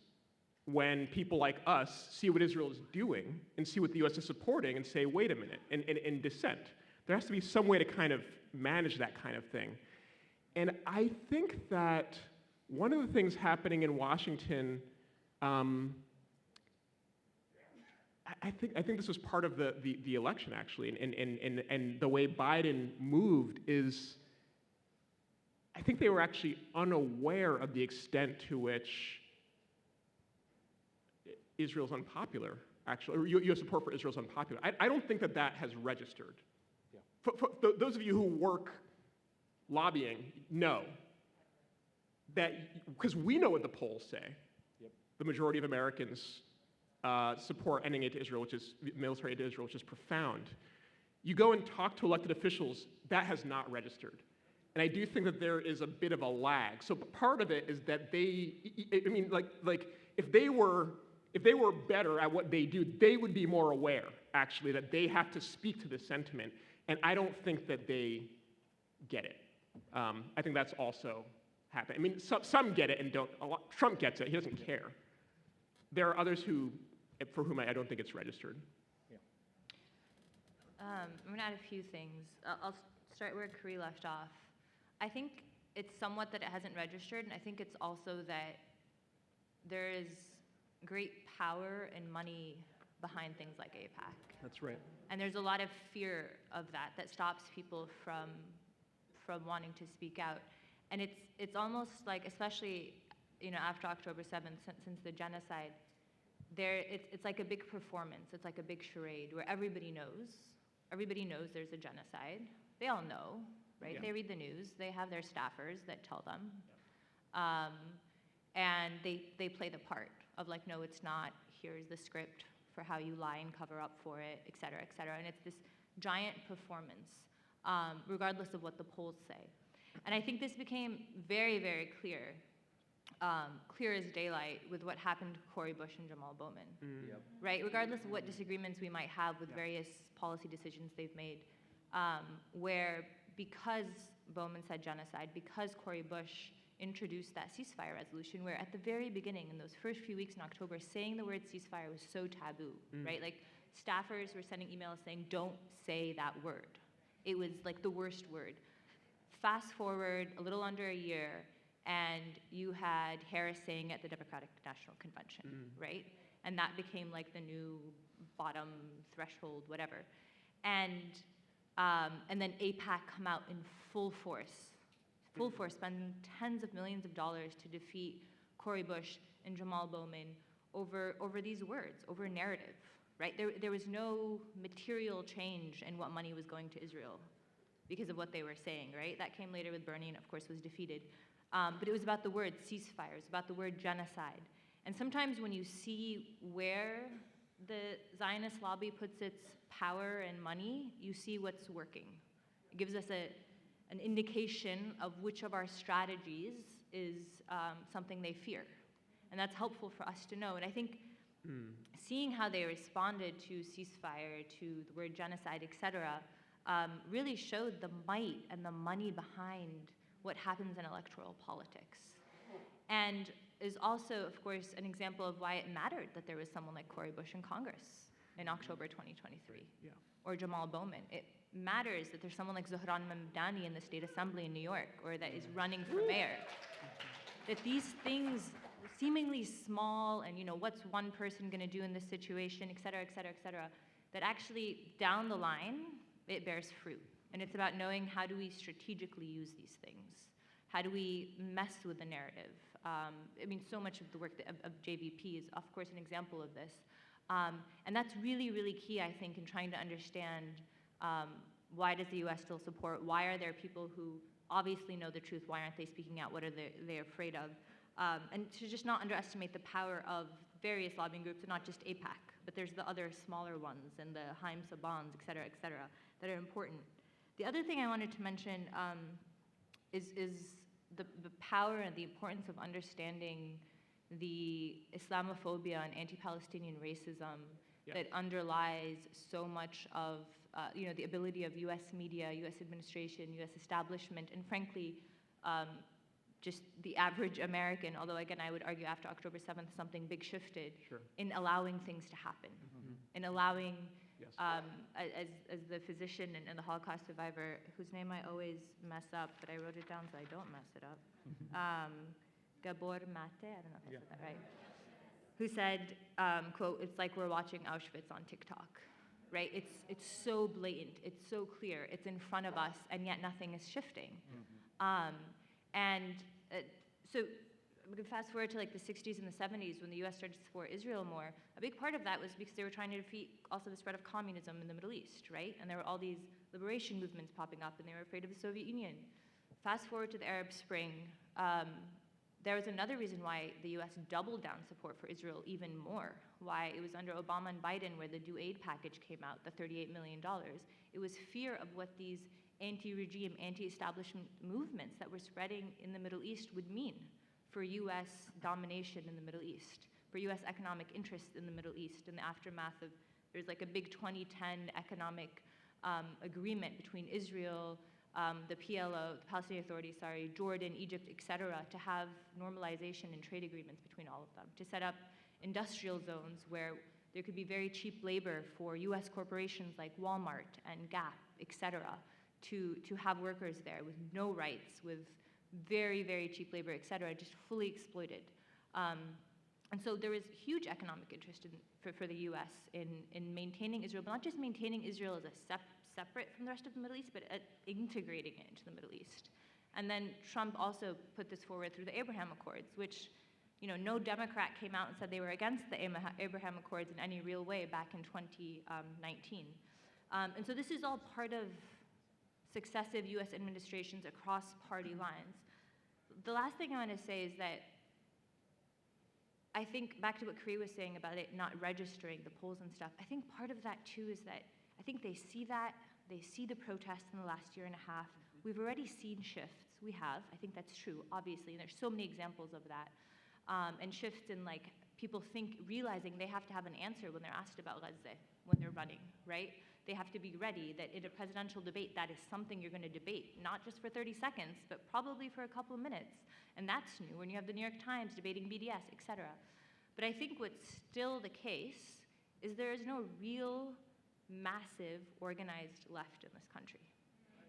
when people like us see what Israel is doing and see what the US is supporting and say, wait a minute, and dissent. There has to be some way to kind of manage that kind of thing. And I think that one of the things happening in Washington I think this was part of the election, actually, and the way Biden moved is, I think they were actually unaware of the extent to which Israel's unpopular, actually, or U.S. support for Israel's unpopular. I don't think that has registered. Yeah. For those of you who work lobbying know that, because we know what the polls say. Yep. The majority of Americans support ending aid to Israel, which is military aid to Israel, which is profound. You go and talk to elected officials, that has not registered. And I do think that there is a bit of a lag. So part of it is that if they were better at what they do, they would be more aware, actually, that they have to speak to this sentiment. And I don't think that they get it. I think that's also happening. I mean, some get it and don't. Trump gets it. He doesn't care. There are others for whom I don't think it's registered. I'm going to add a few things. I'll start where Khury left off. I think it's somewhat that it hasn't registered, and I think it's also that there is great power and money behind things like AIPAC. That's right. And there's a lot of fear of that stops people from wanting to speak out. And it's almost like, especially after October 7th, since the genocide, it's like a big performance. It's like a big charade where everybody knows there's a genocide. They all know, right? Yeah. They read the news. They have their staffers that tell them. And they play the part of like, no, it's not. Here's the script for how you lie and cover up for it, et cetera, et cetera. And it's this giant performance, regardless of what the polls say. And I think this became very, very clear, clear as daylight with what happened to Cori Bush and Jamal Bowman, Yep. right? Regardless of what disagreements we might have with various policy decisions they've made, where because Bowman said genocide, because Cori Bush introduced that ceasefire resolution, where at the very beginning, in those first few weeks in October, saying the word ceasefire was so taboo, right? Like staffers were sending emails saying, don't say that word. It was like the worst word. Fast forward a little under a year, and you had Harris saying at the Democratic National Convention, right? And that became like the new bottom threshold, whatever. And then AIPAC come out in full force, spending tens of millions of dollars to defeat Cori Bush and Jamal Bowman over these words, over narrative, right? There was no material change in what money was going to Israel because of what they were saying, right? That came later with Bernie and of course was defeated. But it was about the word ceasefire, it was about the word genocide. And sometimes when you see where the Zionist lobby puts its power and money, you see what's working. It gives us an indication of which of our strategies is something they fear. And that's helpful for us to know. And I think seeing how they responded to ceasefire, to the word genocide, et cetera, really showed the might and the money behind what happens in electoral politics. And is also, of course, an example of why it mattered that there was someone like Cori Bush in Congress in October 2023, or Jamal Bowman. It matters that there's someone like Zohran Mamdani in the State Assembly in New York, or that is running for mayor. That these things, seemingly small, and what's one person going to do in this situation, et cetera, et cetera, et cetera, that actually down the line, it bears fruit. And it's about knowing how do we strategically use these things? How do we mess with the narrative? I mean, so much of the work of JVP is, of course, an example of this. And that's really, really key, I think, in trying to understand why does the US still support? Why are there people who obviously know the truth? Why aren't they speaking out? What are they afraid of? And to just not underestimate the power of various lobbying groups, and not just AIPAC, but there's the other smaller ones, and the Haim Sabans, et cetera, that are important. The other thing I wanted to mention is the power and the importance of understanding the Islamophobia and anti-Palestinian racism that underlies so much of the ability of US media, US administration, US establishment, and frankly, just the average American, although again, I would argue after October 7th, something big shifted in allowing things to happen, in allowing, as the physician and the Holocaust survivor, whose name I always mess up, but I wrote it down so I don't mess it up, Gabor Mate, I don't know if I said that right. who said, quote, "It's like we're watching Auschwitz on TikTok," right? It's so blatant, it's so clear, it's in front of us, and yet nothing is shifting. So we can fast forward to like the 60s and the 70s when the US started to support Israel more. A big part of that was because they were trying to defeat also the spread of communism in the Middle East, right? And there were all these liberation movements popping up, and they were afraid of the Soviet Union. Fast forward to the Arab Spring, there was another reason why the US doubled down support for Israel even more, why it was under Obama and Biden where the Do Aid package came out, the $38 million. It was fear of what these anti-regime, anti-establishment movements that were spreading in the Middle East would mean for US domination in the Middle East, for US economic interests in the Middle East in the aftermath of, there's like a big 2010 economic agreement between Israel, the PLO, the Palestinian Authority, Jordan, Egypt, et cetera, to have normalization and trade agreements between all of them, to set up industrial zones where there could be very cheap labor for US corporations like Walmart and Gap, et cetera, to have workers there with no rights, with very, very cheap labor, et cetera, just fully exploited. And so there was huge economic interest for the US in maintaining Israel, but not just maintaining Israel as a separate from the rest of the Middle East, but integrating it into the Middle East. And then Trump also put this forward through the Abraham Accords, which, you know, no Democrat came out and said they were against the Abraham Accords in any real way back in 2019. And so this is all part of successive US administrations across party lines. The last thing I want to say is that I think back to what Khury was saying about it not registering the polls and stuff, I think part of that too is that I think they see the protests in the last year and a half. We've already seen shifts, we have, I think that's true, obviously, and there's so many examples of that. And shifts in like people realizing they have to have an answer when they're asked about Gaza, when they're running, right? They have to be ready that in a presidential debate, that is something you're going to debate, not just for 30 seconds, but probably for a couple of minutes. And that's new when you have the New York Times debating BDS, et cetera. But I think what's still the case is there is no real massive organized left in this country.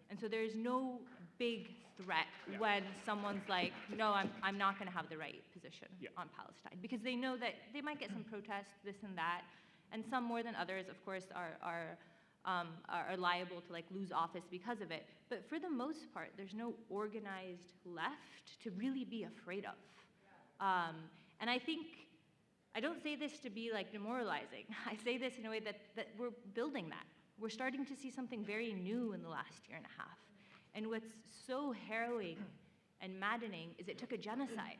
And so there's no big threat when someone's like, no, I'm not going to have the right position on Palestine. Because they know that they might get some protests, this and that, and some more than others, of course, are liable to like lose office because of it. But for the most part, there's no organized left to really be afraid of. And I think, I don't say this to be like demoralizing. I say this in a way that we're building that. We're starting to see something very new in the last year and a half. And what's so harrowing and maddening is it took a genocide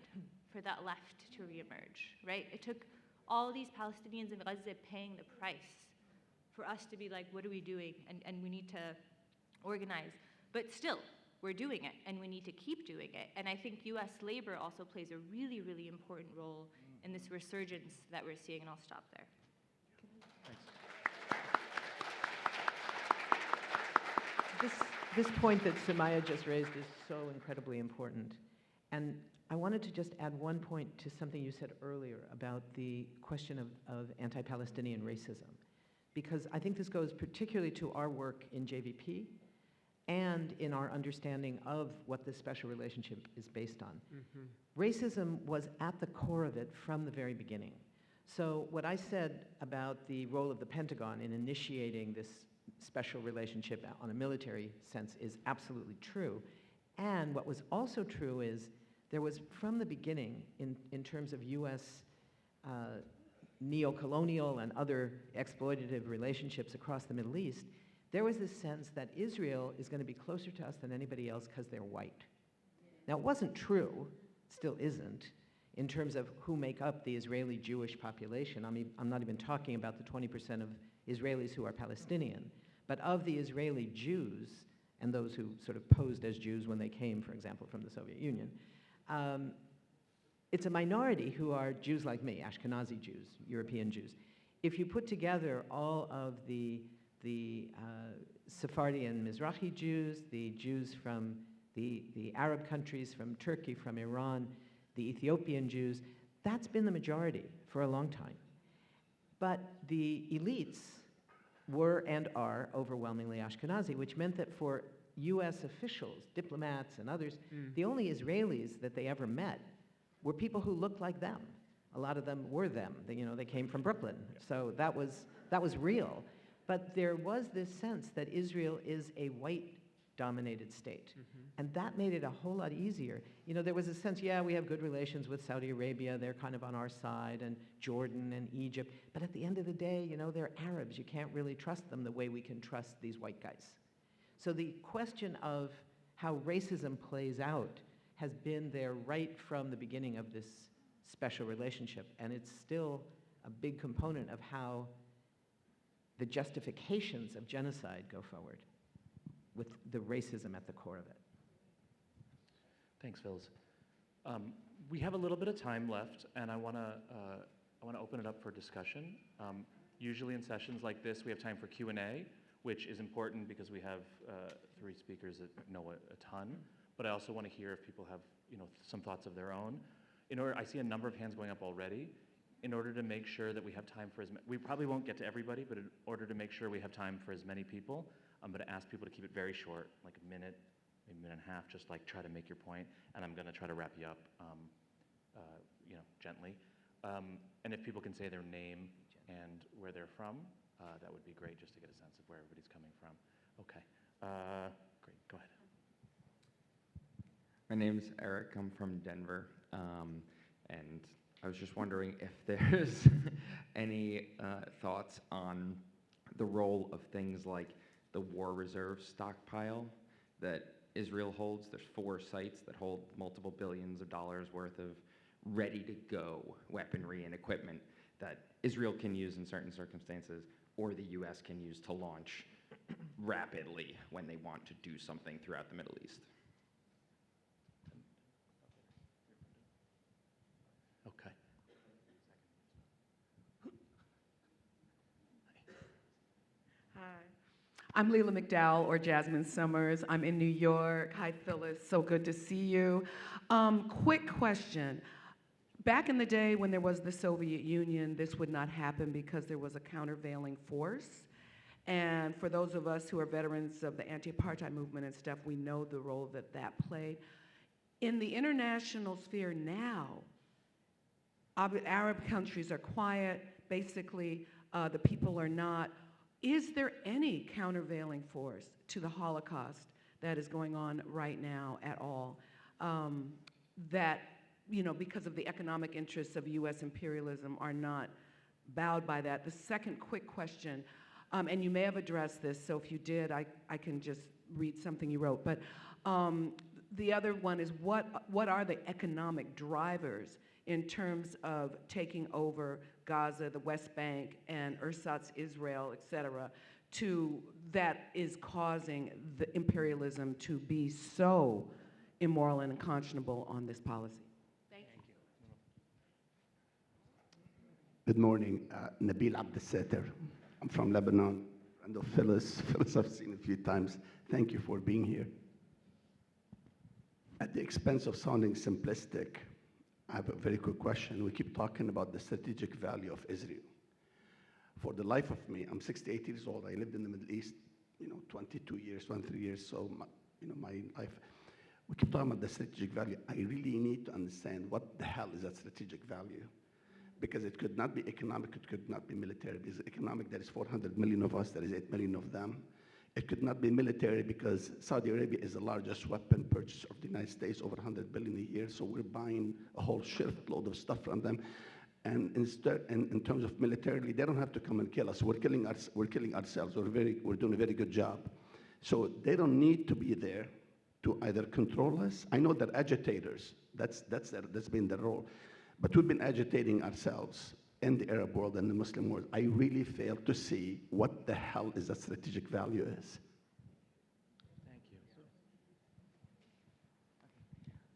for that left to reemerge, right? It took all these Palestinians in Gaza paying the price for us to be like, what are we doing? And we need to organize. But still, we're doing it, and we need to keep doing it. And I think US labor also plays a really, really important role in this resurgence that we're seeing, and I'll stop there. This point that Sumaya just raised is so incredibly important. And I wanted to just add one point to something you said earlier about the question of anti-Palestinian racism. Because I think this goes particularly to our work in JVP and in our understanding of what this special relationship is based on. Racism was at the core of it from the very beginning. So what I said about the role of the Pentagon in initiating this special relationship on a military sense is absolutely true. And what was also true is there was, from the beginning, in terms of US neo-colonial and other exploitative relationships across the Middle East, there was this sense that Israel is going to be closer to us than anybody else because they're white. Now, it wasn't true, still isn't, in terms of who make up the Israeli Jewish population. I mean, I'm not even talking about the 20% of Israelis who are Palestinian, but of the Israeli Jews, and those who sort of posed as Jews when they came, for example, from the Soviet Union, it's a minority who are Jews like me, Ashkenazi Jews, European Jews. If you put together all of the Sephardi and Mizrahi Jews, the Jews from the Arab countries, from Turkey, from Iran, the Ethiopian Jews, that's been the majority for a long time. But the elites were and are overwhelmingly Ashkenazi, which meant that for US officials, diplomats and others, the only Israelis that they ever met were people who looked like them, A lot of them were them. They came from Brooklyn. So that was real. But there was this sense that Israel is a white-dominated state. And that made it a whole lot easier. There was a sense, yeah, we have good relations with Saudi Arabia. They're kind of on our side, and Jordan and Egypt. But at the end of the day, they're Arabs. You can't really trust them the way we can trust these white guys. So the question of how racism plays out has been there right from the beginning of this special relationship. And it's still a big component of how the justifications of genocide go forward, with the racism at the core of it. Thanks, Phyllis. We have a little bit of time left, and I want to open it up for discussion. Usually in sessions like this, we have time for Q&A, which is important because we have 3 speakers that know a ton. But I also want to hear if people have some thoughts of their own. I see a number of hands going up already. In order to make sure that we have time for we probably won't get to everybody, but in order to make sure we have time for as many people, I'm going to ask people to keep it very short, like a minute, maybe a minute and a half, just like try to make your point, and I'm going to try to wrap you up, gently. And if people can say their name and where they're from, that would be great, just to get a sense of where everybody's coming from. Okay, great, go ahead. My name's Eric. I'm from Denver, and I was just wondering if there's any thoughts on the role of things like the war reserve stockpile that Israel holds. There's 4 sites that hold multiple billions of dollars worth of ready-to-go weaponry and equipment that Israel can use in certain circumstances, or the U.S. can use to launch rapidly when they want to do something throughout the Middle East. Okay. Hi. I'm Leila McDowell, or Jasmine Summers. I'm in New York. Hi, Phyllis. So good to see you. Quick question. Back in the day when there was the Soviet Union, this would not happen because there was a countervailing force. And for those of us who are veterans of the anti-apartheid movement and stuff, we know the role that that played. In the international sphere now, Arab countries are quiet. Basically, the people are not. Is there any countervailing force to the Holocaust that is going on right now at all? That, because of the economic interests of U.S. imperialism, are not bowed by that. The second quick question, and you may have addressed this, so if you did, I can just read something you wrote. But the other one is, what are the economic drivers in terms of taking over Gaza, the West Bank, and ersatz Israel, et cetera, that is causing the imperialism to be so immoral and unconscionable on this policy? Thank you. Good morning, Nabil Abdessater. I'm from Lebanon, friend of Phyllis. Phyllis I've seen a few times. Thank you for being here. At the expense of sounding simplistic, I have a very quick question. We keep talking about the strategic value of Israel. For the life of me, I'm 68 years old. I lived in the Middle East, 22 years, 23 years. So, my life, we keep talking about the strategic value. I really need to understand what the hell is that strategic value, because it could not be economic, it could not be military. Because economic, there is 400 million of us, there is 8 million of them. It could not be military because Saudi Arabia is the largest weapon purchaser of the United States, over 100 billion a year. So we're buying a whole shitload of stuff from them. And instead, in terms of militarily, they don't have to come and kill us. We're killing ourselves. We're doing a very good job. So they don't need to be there to either control us. I know they're agitators. That's been their role. But we've been agitating ourselves in the Arab world and the Muslim world. I really fail to see what the hell is that strategic value is. Thank you.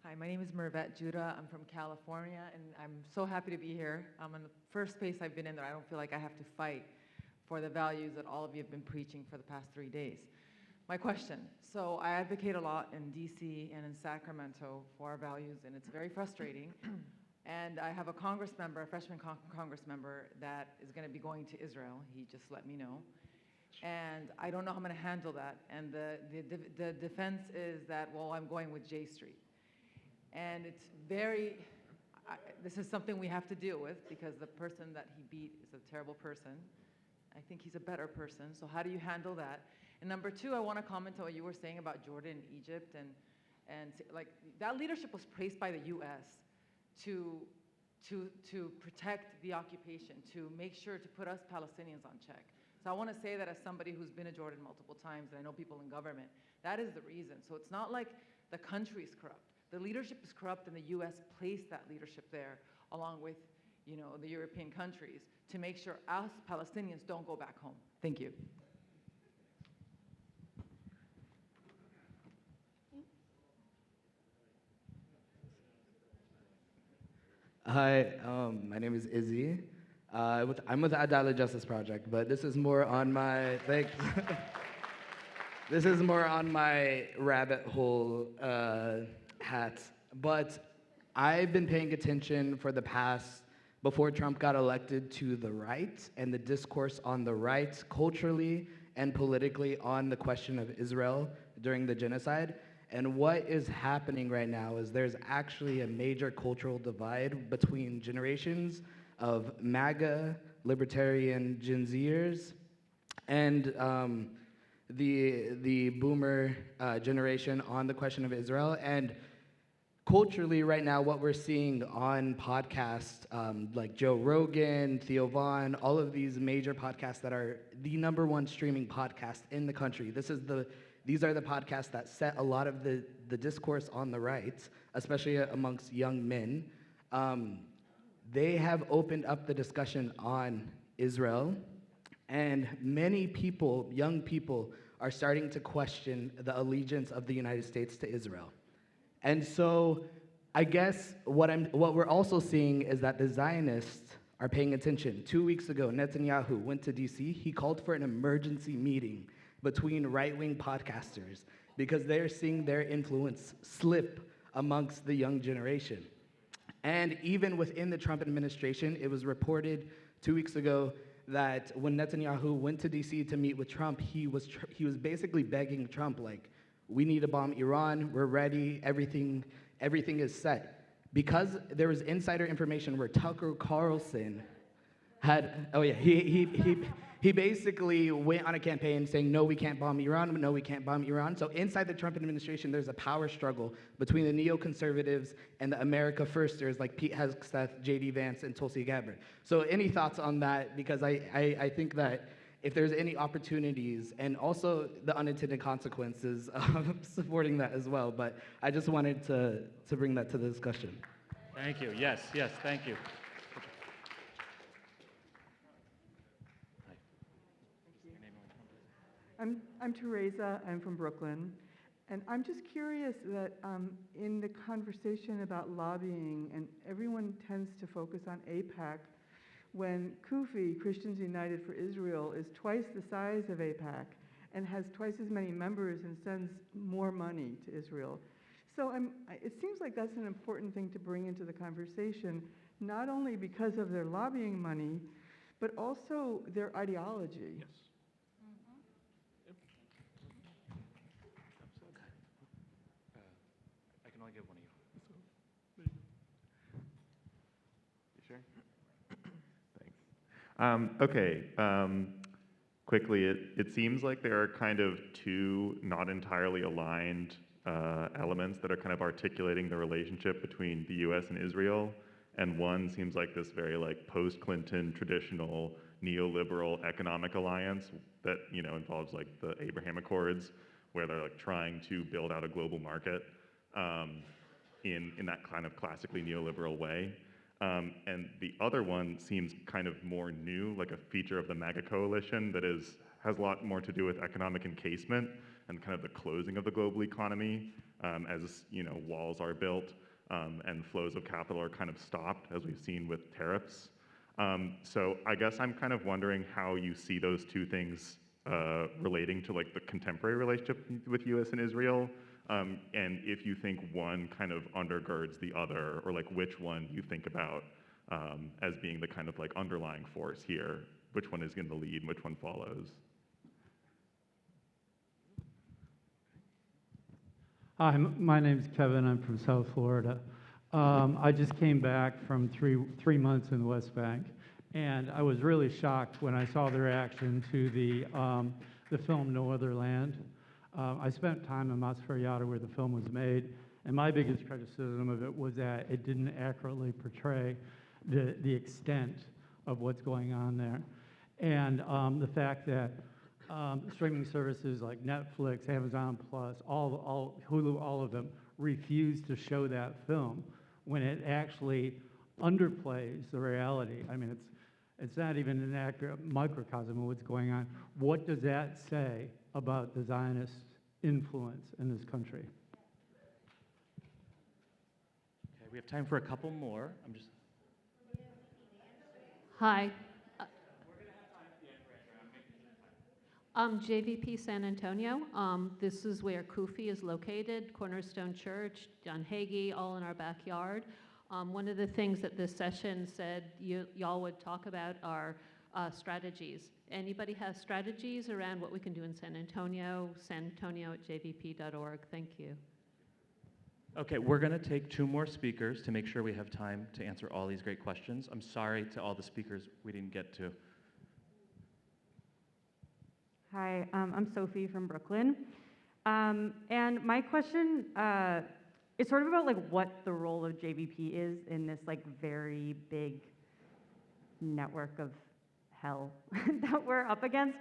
Hi, my name is Mervet Judah. I'm from California, and I'm so happy to be here. I'm in the first space I've been in that I don't feel like I have to fight for the values that all of you have been preaching for the past 3 days. My question, so I advocate a lot in DC and in Sacramento for our values, and it's very frustrating. And I have a Congress member, a freshman Congress member, that is going to be going to Israel. He just let me know. And I don't know how I'm going to handle that. And the defense is that, well, I'm going with J Street. And it's very, this is something we have to deal with because the person that he beat is a terrible person. I think he's a better person. So how do you handle that? And number two, I want to comment on what you were saying about Jordan and Egypt, and like that leadership was praised by the U.S. to protect the occupation, to make sure to put us Palestinians on check. So I want to say that as somebody who's been to Jordan multiple times, and I know people in government, that is the reason. So it's not like the country is corrupt. The leadership is corrupt, and the U.S. placed that leadership there, along with, you know, the European countries, to make sure us Palestinians don't go back home. Thank you. Hi, my name is Izzy. I'm with the Adalah Justice Project, but this is more on my, thanks. This is more on my rabbit hole hat. But I've been paying attention for the past, before Trump got elected, to the right and the discourse on the right, culturally and politically, on the question of Israel during the genocide. And what is happening right now is there's actually a major cultural divide between generations of MAGA, libertarian Gen Zers, and the boomer generation on the question of Israel. And culturally right now, what we're seeing on podcasts like Joe Rogan, Theo Vaughn, all of these major podcasts that are the #1 streaming podcast in the country. These are the podcasts that set a lot of the discourse on the right, especially amongst young men. They have opened up the discussion on Israel, and many people, young people, are starting to question the allegiance of the United States to Israel. And so I guess what we're also seeing is that the Zionists are paying attention. 2 weeks ago, Netanyahu went to DC. He called for an emergency meeting between right-wing podcasters because they're seeing their influence slip amongst the young generation. And even within the Trump administration, it was reported 2 weeks ago that when Netanyahu went to DC to meet with Trump, he was basically begging Trump, like, we need to bomb Iran, we're ready, everything is set. Because there was insider information where Tucker Carlson had, he basically went on a campaign saying, no, we can't bomb Iran, no, we can't bomb Iran. So inside the Trump administration, there's a power struggle between the neoconservatives and the America Firsters like Pete Hegseth, J.D. Vance, and Tulsi Gabbard. So any thoughts on that? Because I think that if there's any opportunities, and also the unintended consequences of supporting that as well, but I just wanted to bring that to the discussion. Thank you. Yes, thank you. I'm Teresa, I'm from Brooklyn, and I'm just curious that in the conversation about lobbying, and everyone tends to focus on AIPAC, when CUFI, Christians United for Israel, is twice the size of AIPAC and has twice as many members and sends more money to Israel. So it seems like that's an important thing to bring into the conversation, not only because of their lobbying money, but also their ideology. Yes. I can only give one of you. You sure? Thanks. Okay. Quickly, it seems like there are kind of two not entirely aligned elements that are kind of articulating the relationship between the U.S. and Israel, and one seems like this very like post-Clinton traditional neoliberal economic alliance that involves like the Abraham Accords, where they're like trying to build out a global market in that kind of classically neoliberal way. And the other one seems kind of more new, like a feature of the MAGA coalition that has a lot more to do with economic encasement and kind of the closing of the global economy as walls are built and flows of capital are kind of stopped, as we've seen with tariffs. So I guess I'm kind of wondering how you see those two things relating to like the contemporary relationship with U.S. and Israel. And if you think one kind of undergirds the other, or like which one you think about as being the kind of like underlying force here, which one is going to lead, which one follows? Hi, my name's Kevin. I'm from South Florida. I just came back from three months in the West Bank, and I was really shocked when I saw the reaction to the film No Other Land. I spent time in Masferiata where the film was made, and my biggest criticism of it was that it didn't accurately portray the extent of what's going on there. And the fact that streaming services like Netflix, Amazon Plus, all Hulu, all of them refuse to show that film when it actually underplays the reality. I mean, it's not even an accurate microcosm of what's going on. What does that say about the Zionist influence in this country? Okay, we have time for a couple more. Hi. JVP San Antonio. This is where Kufi is located, Cornerstone Church, John Hagee, all in our backyard. One of the things that this session said y'all would talk about are strategies. Anybody have strategies around what we can do in San Antonio at jvp.org? Thank you. Okay, we're going to take two more speakers to make sure we have time to answer all these great questions. I'm sorry to all the speakers we didn't get to. Hi, I'm Sophie from Brooklyn. And my question is sort of about like what the role of JVP is in this like very big network of hell that we're up against.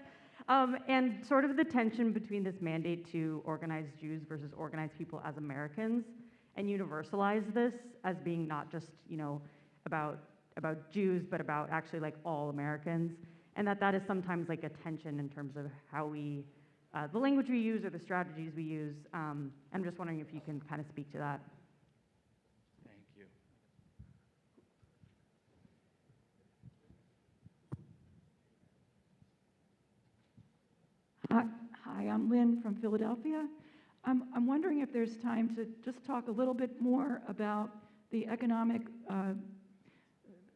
And sort of the tension between this mandate to organize Jews versus organize people as Americans and universalize this as being not just, you know, about Jews, but about actually like all Americans. And that is sometimes like a tension in terms of how we, the language we use or the strategies we use. I'm just wondering if you can kind of speak to that. Thank you. Hi, I'm Lynn from Philadelphia. I'm wondering if there's time to just talk a little bit more about the economic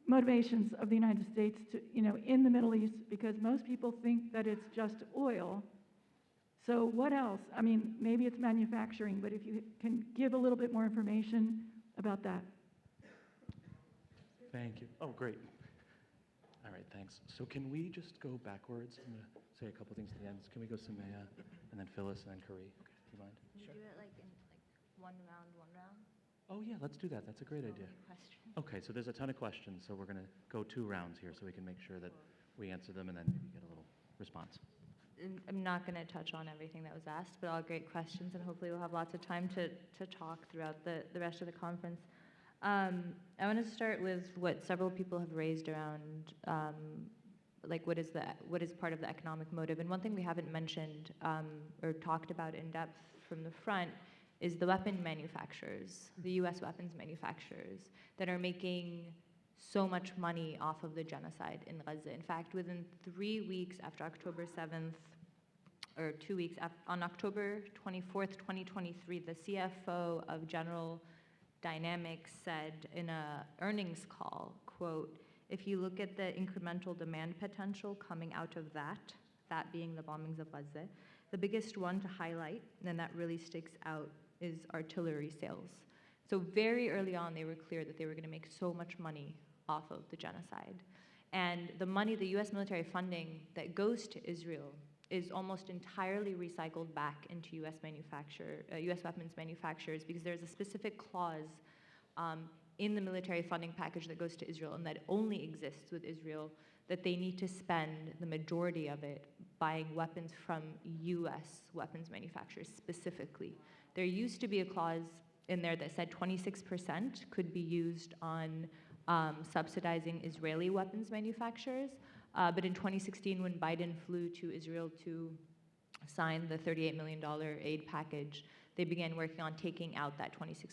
motivations of the United States to, you know, in the Middle East, because most people think that it's just oil. So what else? I mean, maybe it's manufacturing, but if you can give a little bit more information about that. Thank you. Oh, great. All right, thanks. So can we just go backwards? I'm going to say a couple things at the end. Can we go Sumaya, and then Phyllis, and then Khury? Okay, do you mind? Can we do it like in one round? Oh, yeah, let's do that. That's a great idea. Okay, so there's a ton of questions, so we're going to go 2 rounds here so we can make sure that we answer them and then maybe get a little response. I'm not going to touch on everything that was asked, but all great questions, and hopefully we'll have lots of time to talk throughout the rest of the conference. I want to start with what several people have raised around, like what is part of the economic motive. And one thing we haven't mentioned or talked about in depth from the front is the weapon manufacturers, the US weapons manufacturers that are making so much money off of the genocide in Gaza. In fact, within 3 weeks after October 7th, or 2 weeks, on October 24th, 2023, the CFO of General Dynamics said in a earnings call, quote, if you look at the incremental demand potential coming out of that being the bombings of Gaza, the biggest one to highlight, and that really sticks out, is artillery sales. So very early on, they were clear that they were going to make so much money off of the genocide. And the money, the US military funding that goes to Israel is almost entirely recycled back into US weapons manufacturers, because there's a specific clause in the military funding package that goes to Israel, and that only exists with Israel, that they need to spend the majority of it buying weapons from US weapons manufacturers specifically. There used to be a clause in there that said 26% could be used on subsidizing Israeli weapons manufacturers. But in 2016, when Biden flew to Israel to sign the $38 million aid package, they began working on taking out that 26%.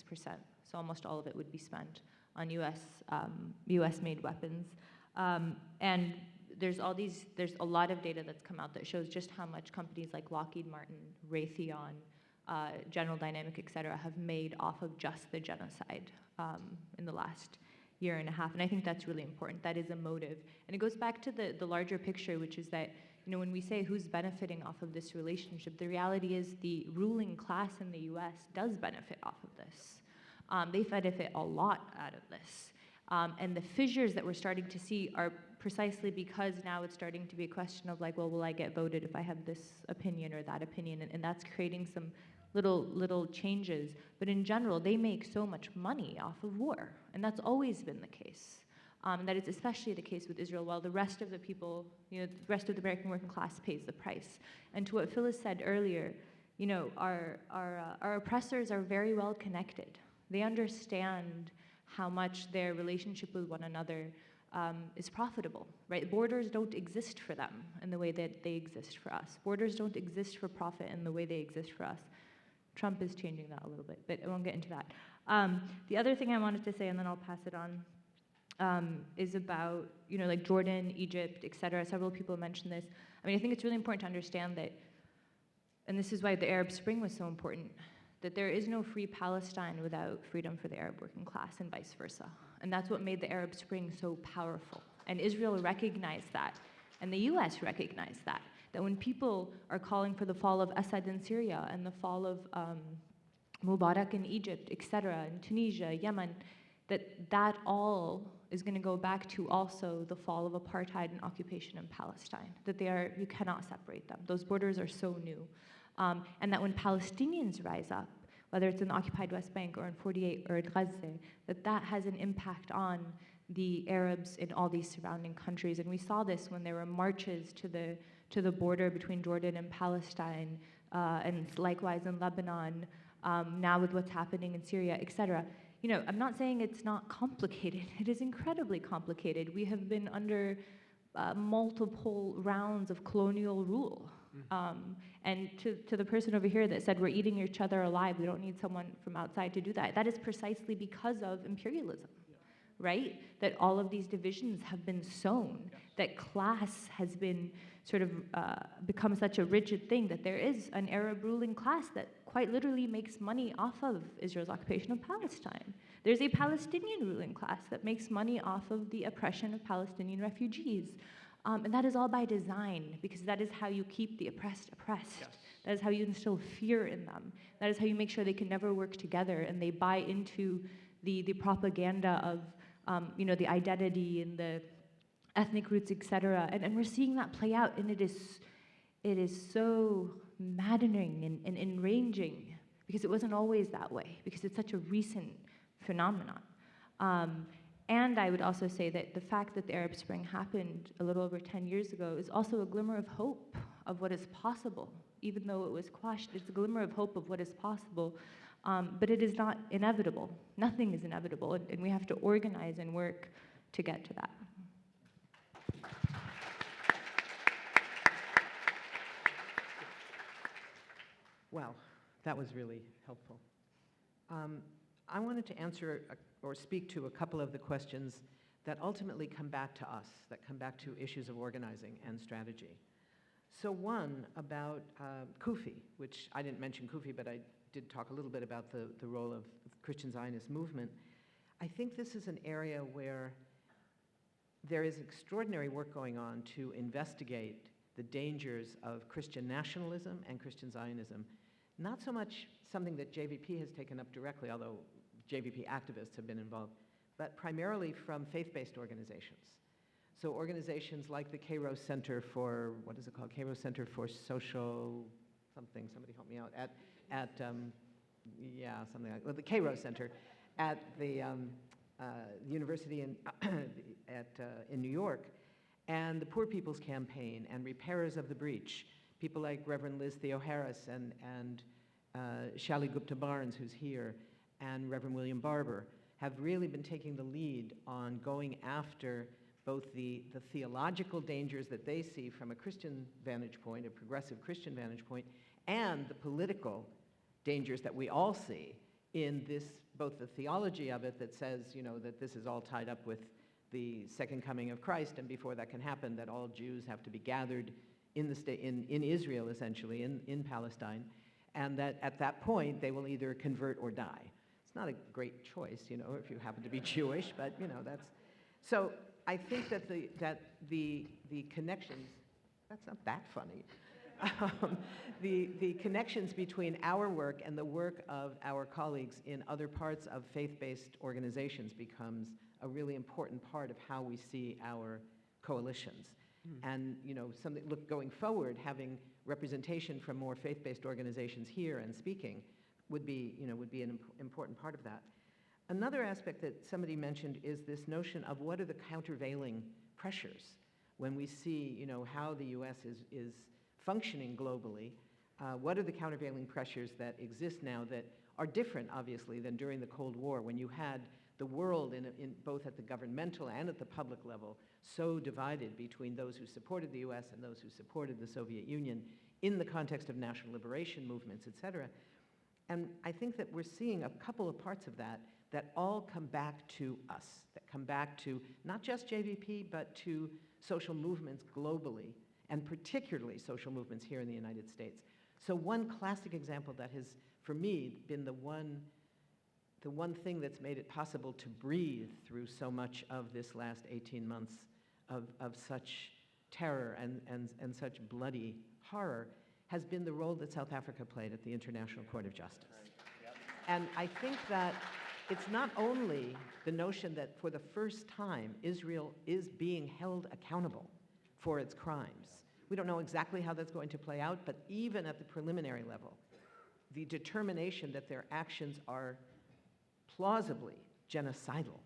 So almost all of it would be spent on US-made weapons. And there's a lot of data that's come out that shows just how much companies like Lockheed Martin, Raytheon, General Dynamics, et cetera, have made off of just the genocide in the last year and a half. And I think that's really important. That is a motive. And it goes back to the larger picture, which is that, you know, when we say who's benefiting off of this relationship, the reality is the ruling class in the US does benefit off of this. They benefit a lot out of this. And the fissures that we're starting to see are precisely because now it's starting to be a question of like, well, will I get voted if I have this opinion or that opinion? And that's creating some little changes. But in general, they make so much money off of war. And that's always been the case. And that is especially the case with Israel, while the rest of the people, the rest of the American working class pays the price. And to what Phyllis said earlier, our oppressors are very well connected. They understand how much their relationship with one another is profitable, right? Borders don't exist for them in the way that they exist for us. Borders don't exist for profit in the way they exist for us. Trump is changing that a little bit, but I won't get into that. The other thing I wanted to say, and then I'll pass it on, is about, like Jordan, Egypt, et cetera. Several people mentioned this. I mean, I think it's really important to understand that, and this is why the Arab Spring was so important, that there is no free Palestine without freedom for the Arab working class and vice versa. And that's what made the Arab Spring so powerful. And Israel recognized that, and the US recognized that when people are calling for the fall of Assad in Syria and the fall of Mubarak in Egypt, et cetera, in Tunisia, Yemen, that all is going to go back to also the fall of apartheid and occupation in Palestine, that you cannot separate them. Those borders are so new. And that when Palestinians rise up, whether it's in the occupied West Bank or in 48 or in Gaza, that has an impact on the Arabs in all these surrounding countries. And we saw this when there were marches to the border between Jordan and Palestine, and likewise in Lebanon, now with what's happening in Syria, et cetera. I'm not saying it's not complicated. It is incredibly complicated. We have been under multiple rounds of colonial rule. And to the person over here that said we're eating each other alive, we don't need someone from outside to do that. That is precisely because of imperialism, right? That all of these divisions have been sown, that class has been sort of become such a rigid thing, that there is an Arab ruling class that quite literally makes money off of Israel's occupation of Palestine. There's a Palestinian ruling class that makes money off of the oppression of Palestinian refugees. And that is all by design, because that is how you keep the oppressed oppressed. Yes. That is how you instill fear in them. That is how you make sure they can never work together and they buy into the propaganda of the identity and the ethnic roots, et cetera. And we're seeing that play out, and it is so maddening and enraging, because it wasn't always that way, because it's such a recent phenomenon. And I would also say that the fact that the Arab Spring happened a little over 10 years ago is also a glimmer of hope of what is possible. Even though it was quashed, it's a glimmer of hope of what is possible. But it is not inevitable. Nothing is inevitable, and we have to organize and work to get to that. Well, that was really helpful. I wanted to answer or speak to a couple of the questions that ultimately come back to us, that come back to issues of organizing and strategy. So one about Khury, which I didn't mention Khury, but I did talk a little bit about the role of the Christian Zionist movement. I think this is an area where there is extraordinary work going on to investigate the dangers of Christian nationalism and Christian Zionism. Not so much something that JVP has taken up directly, although JVP activists have been involved, but primarily from faith-based organizations. So organizations like the Cairo Center for, what is it called? Cairo Center for Social something, somebody help me out, something like, well, the Cairo Center at the university in New York, and the Poor People's Campaign and Repairers of the Breach, people like Reverend Liz Theo-Harris and Shali Gupta-Barnes, who's here, and Reverend William Barber, have really been taking the lead on going after both the theological dangers that they see from a Christian vantage point, a progressive Christian vantage point, and the political dangers that we all see in this, both the theology of it that says, that this is all tied up with the second coming of Christ, and before that can happen, that all Jews have to be gathered in the state, in Israel, essentially, in Palestine, and that at that point, they will either convert or die. It's not a great choice, if you happen to be Jewish, but, that's... So I think that the connections, that's not that funny. the connections between our work and the work of our colleagues in other parts of faith-based organizations becomes a really important part of how we see our coalitions. And something going forward, having representation from more faith-based organizations here and speaking would be an important part of that. Another aspect that somebody mentioned is this notion of what are the countervailing pressures when we see how the U.S. is functioning globally. What are the countervailing pressures that exist now that are different, obviously, than during the Cold War, when you had the world, in both at the governmental and at the public level, so divided between those who supported the U.S. and those who supported the Soviet Union in the context of national liberation movements, et cetera. And I think that we're seeing a couple of parts of that all come back to us, that come back to not just JVP, but to social movements globally, and particularly social movements here in the United States. So one classic example that has, for me, been the one thing that's made it possible to breathe through so much of this last 18 months of such terror and such bloody horror has been the role that South Africa played at the International Court of Justice. And I think that it's not only the notion that for the first time, Israel is being held accountable for its crimes. We don't know exactly how that's going to play out, but even at the preliminary level, the determination that their actions are plausibly genocidal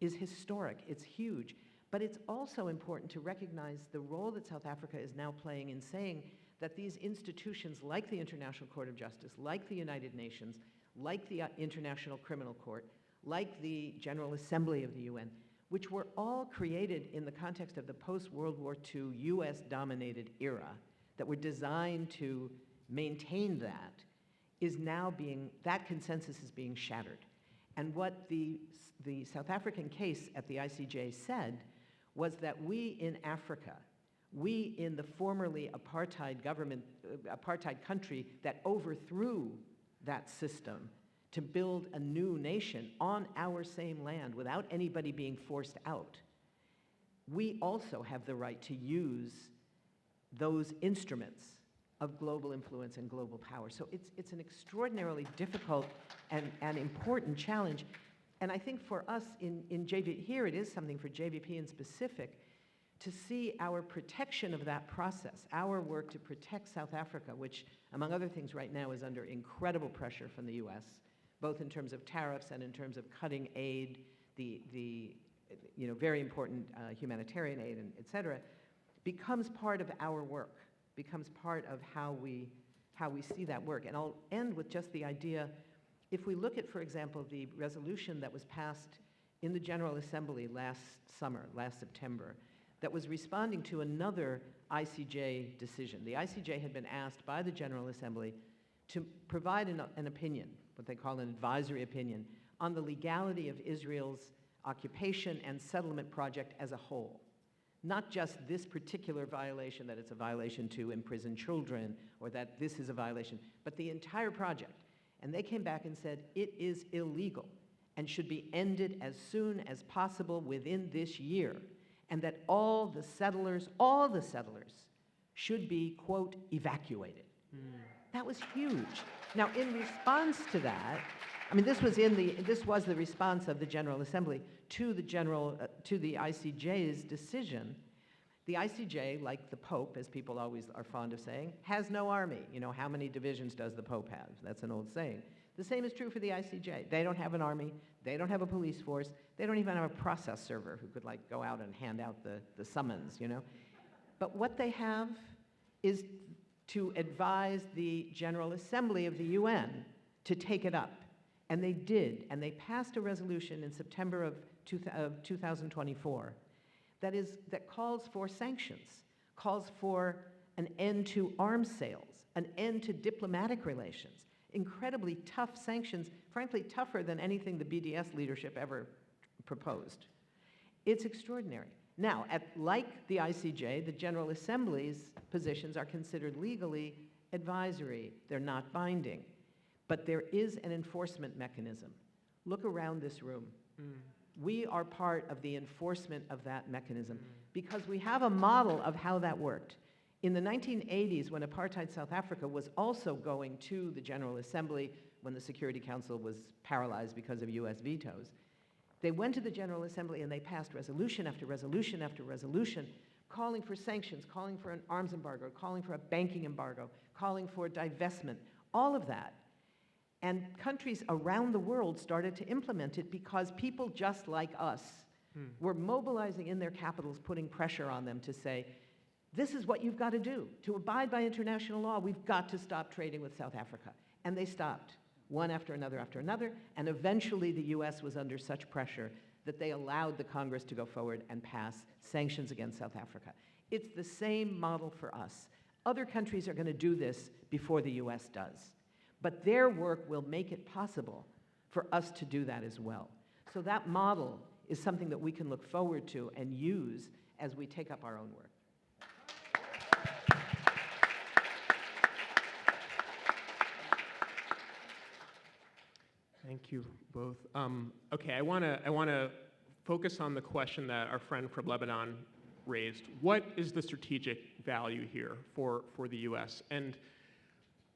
is historic. It's huge. But it's also important to recognize the role that South Africa is now playing in saying that these institutions like the International Court of Justice, like the United Nations, like the International Criminal Court, like the General Assembly of the UN, which were all created in the context of the post-World War II US-dominated era, that were designed to maintain that, that consensus is being shattered. And what the South African case at the ICJ said was that we in Africa, we in the formerly apartheid country that overthrew that system to build a new nation on our same land without anybody being forced out, we also have the right to use those instruments of global influence and global power. So it's an extraordinarily difficult and important challenge. And I think for us in JVP, here it is something for JVP in specific, to see our protection of that process, our work to protect South Africa, which, among other things, right now is under incredible pressure from the US, both in terms of tariffs and in terms of cutting aid, the very important humanitarian aid, and et cetera, becomes part of our work, becomes part of how we see that work. And I'll end with just the idea, if we look at, for example, the resolution that was passed in the General Assembly last September, that was responding to another ICJ decision. The ICJ had been asked by the General Assembly to provide an opinion, what they call an advisory opinion, on the legality of Israel's occupation and settlement project as a whole. Not just this particular violation, that it's a violation to imprison children, or that this is a violation, but the entire project. And they came back and said, it is illegal and should be ended as soon as possible within this year, and that all the settlers should be, quote, evacuated. That was huge. Now, in response to that, I mean, this was the response of the General Assembly to the ICJ's decision. The ICJ, like the Pope, as people always are fond of saying, has no army. How many divisions does the Pope have? That's an old saying. The same is true for the ICJ. They don't have an army. They don't have a police force. They don't even have a process server who could go out and hand out the summons, But what they have is to advise the General Assembly of the UN to take it up. And they did, and they passed a resolution in September of 2024 that calls for sanctions, calls for an end to arms sales, an end to diplomatic relations, incredibly tough sanctions, frankly tougher than anything the BDS leadership ever proposed. It's extraordinary. Now, like the ICJ, the General Assembly's positions are considered legally advisory. They're not binding. But there is an enforcement mechanism. Look around this room. We are part of the enforcement of that mechanism because we have a model of how that worked. In the 1980s, when apartheid South Africa was also going to the General Assembly, when the Security Council was paralyzed because of US vetoes, they went to the General Assembly and they passed resolution after resolution after resolution, calling for sanctions, calling for an arms embargo, calling for a banking embargo, calling for divestment, all of that. And countries around the world started to implement it because people just like us were mobilizing in their capitals, putting pressure on them to say, this is what you've got to do. To abide by international law, we've got to stop trading with South Africa. And they stopped, one after another, and eventually the US was under such pressure that they allowed the Congress to go forward and pass sanctions against South Africa. It's the same model for us. Other countries are going to do this before the US does. But their work will make it possible for us to do that as well. So that model is something that we can look forward to and use as we take up our own work. Thank you both. Okay, I want to focus on the question that our friend from Lebanon raised. What is the strategic value here for the U.S.? And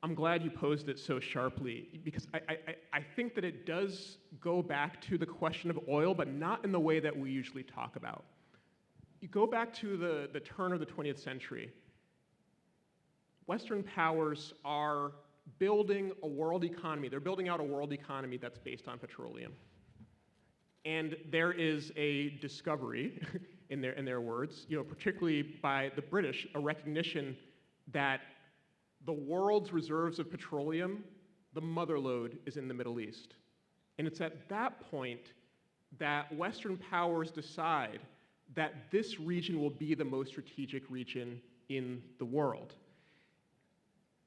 I'm glad you posed it so sharply, because I think that it does go back to the question of oil, but not in the way that we usually talk about. You go back to the turn of the 20th century. Western powers are building a world economy. They're building out a world economy that's based on petroleum. And there is a discovery, in their words, particularly by the British, a recognition that the world's reserves of petroleum, the mother lode, is in the Middle East. And it's at that point that Western powers decide that this region will be the most strategic region in the world.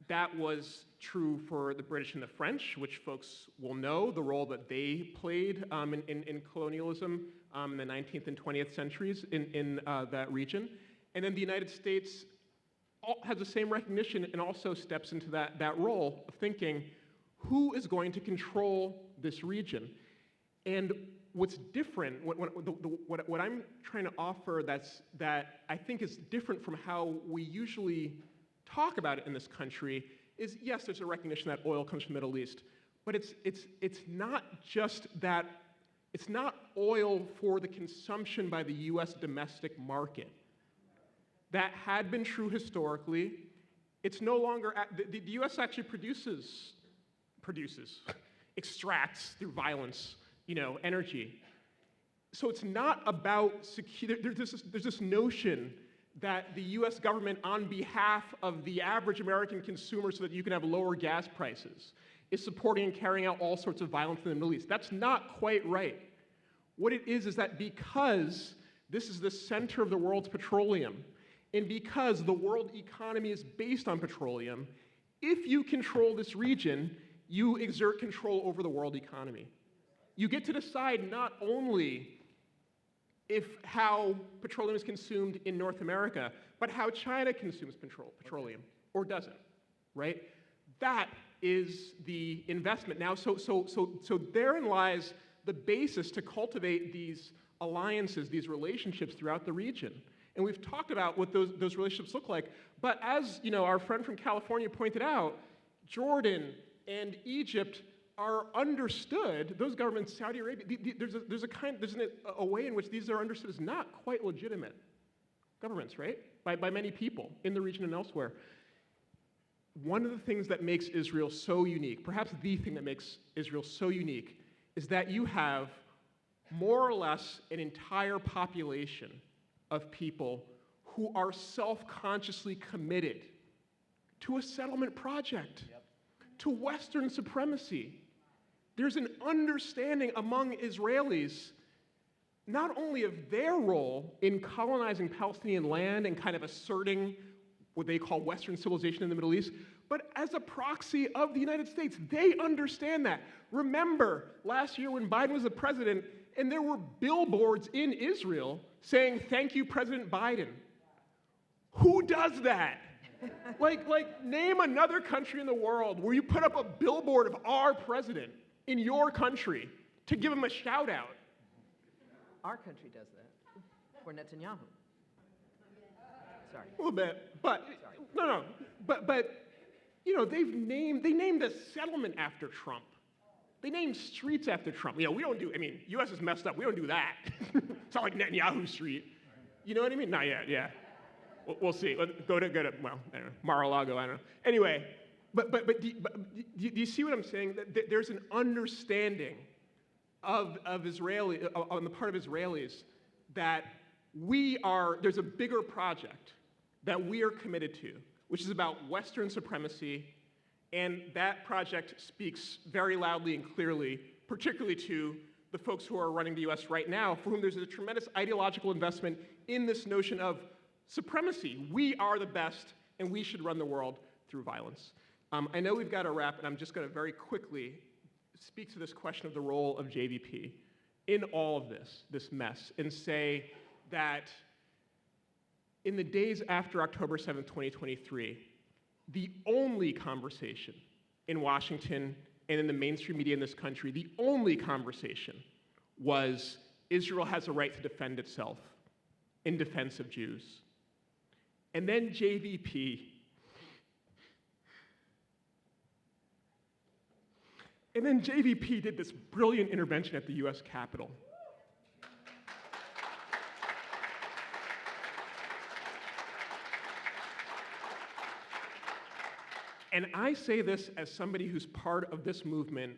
That was true for the British and the French, which folks will know the role that they played in colonialism in the 19th and 20th centuries in that region. And then the United States has the same recognition and also steps into that role of thinking, who is going to control this region? And what's different, what I'm trying to offer that I think is different from how we usually talk about it in this country is, yes, there's a recognition that oil comes from the Middle East, but it's not just that, it's not oil for the consumption by the US domestic market. That had been true historically. It's no longer, the US actually extracts through violence, energy. So it's not about there's this notion that the US government, on behalf of the average American consumer so that you can have lower gas prices, is supporting and carrying out all sorts of violence in the Middle East. That's not quite right. What it is that because this is the center of the world's petroleum, and because the world economy is based on petroleum, if you control this region, you exert control over the world economy. You get to decide not only how petroleum is consumed in North America, but how China consumes petroleum, or doesn't, right? That is the investment. Now, so therein lies the basis to cultivate these alliances, these relationships throughout the region. And we've talked about what those relationships look like. But as our friend from California pointed out, Jordan and Egypt are understood, those governments, Saudi Arabia, there's a way in which these are understood as not quite legitimate governments, right? By many people in the region and elsewhere. One of the things that makes Israel so unique, perhaps the thing that makes Israel so unique, is that you have more or less an entire population of people who are self-consciously committed to a settlement project, to Western supremacy. There's an understanding among Israelis not only of their role in colonizing Palestinian land and kind of asserting what they call Western civilization in the Middle East, but as a proxy of the United States. They understand that. Remember last year when Biden was the president and there were billboards in Israel saying, "Thank you, President Biden." Who does that? like name another country in the world where you put up a billboard of our president in your country to give him a shout out. Our country does that for Netanyahu. Sorry. A little bit, but no, but you know, they named a settlement after Trump. They named streets after Trump. You know, we don't do. I mean, U.S. is messed up. We don't do that. It's not like Netanyahu Street. You know what I mean? Not yet. Yeah. We'll see. Go to well, I don't know, Mar-a-Lago. I don't know. Anyway, but do you see what I'm saying? That there's an understanding of Israeli on the part of Israelis that there's a bigger project that we are committed to, which is about Western supremacy, and that project speaks very loudly and clearly, particularly to the folks who are running the US right now, for whom there's a tremendous ideological investment in this notion of supremacy. We are the best, and we should run the world through violence. I know we've got to wrap, and I'm just going to very quickly speak to this question of the role of JVP in all of this mess, and say that in the days after October 7th, 2023, the only conversation in Washington and in the mainstream media in this country, the only conversation was Israel has a right to defend itself in defense of Jews. And then JVP. And then JVP did this brilliant intervention at the US Capitol. And I say this as somebody who's part of this movement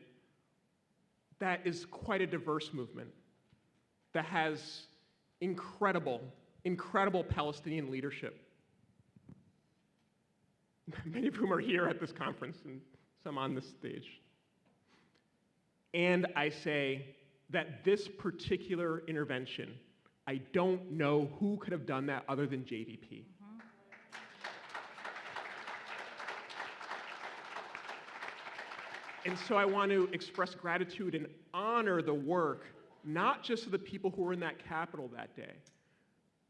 that is quite a diverse movement, that has incredible Palestinian leadership, many of whom are here at this conference and some on this stage. And I say that this particular intervention, I don't know who could have done that other than JVP. And so I want to express gratitude and honor the work, not just of the people who were in that Capitol that day,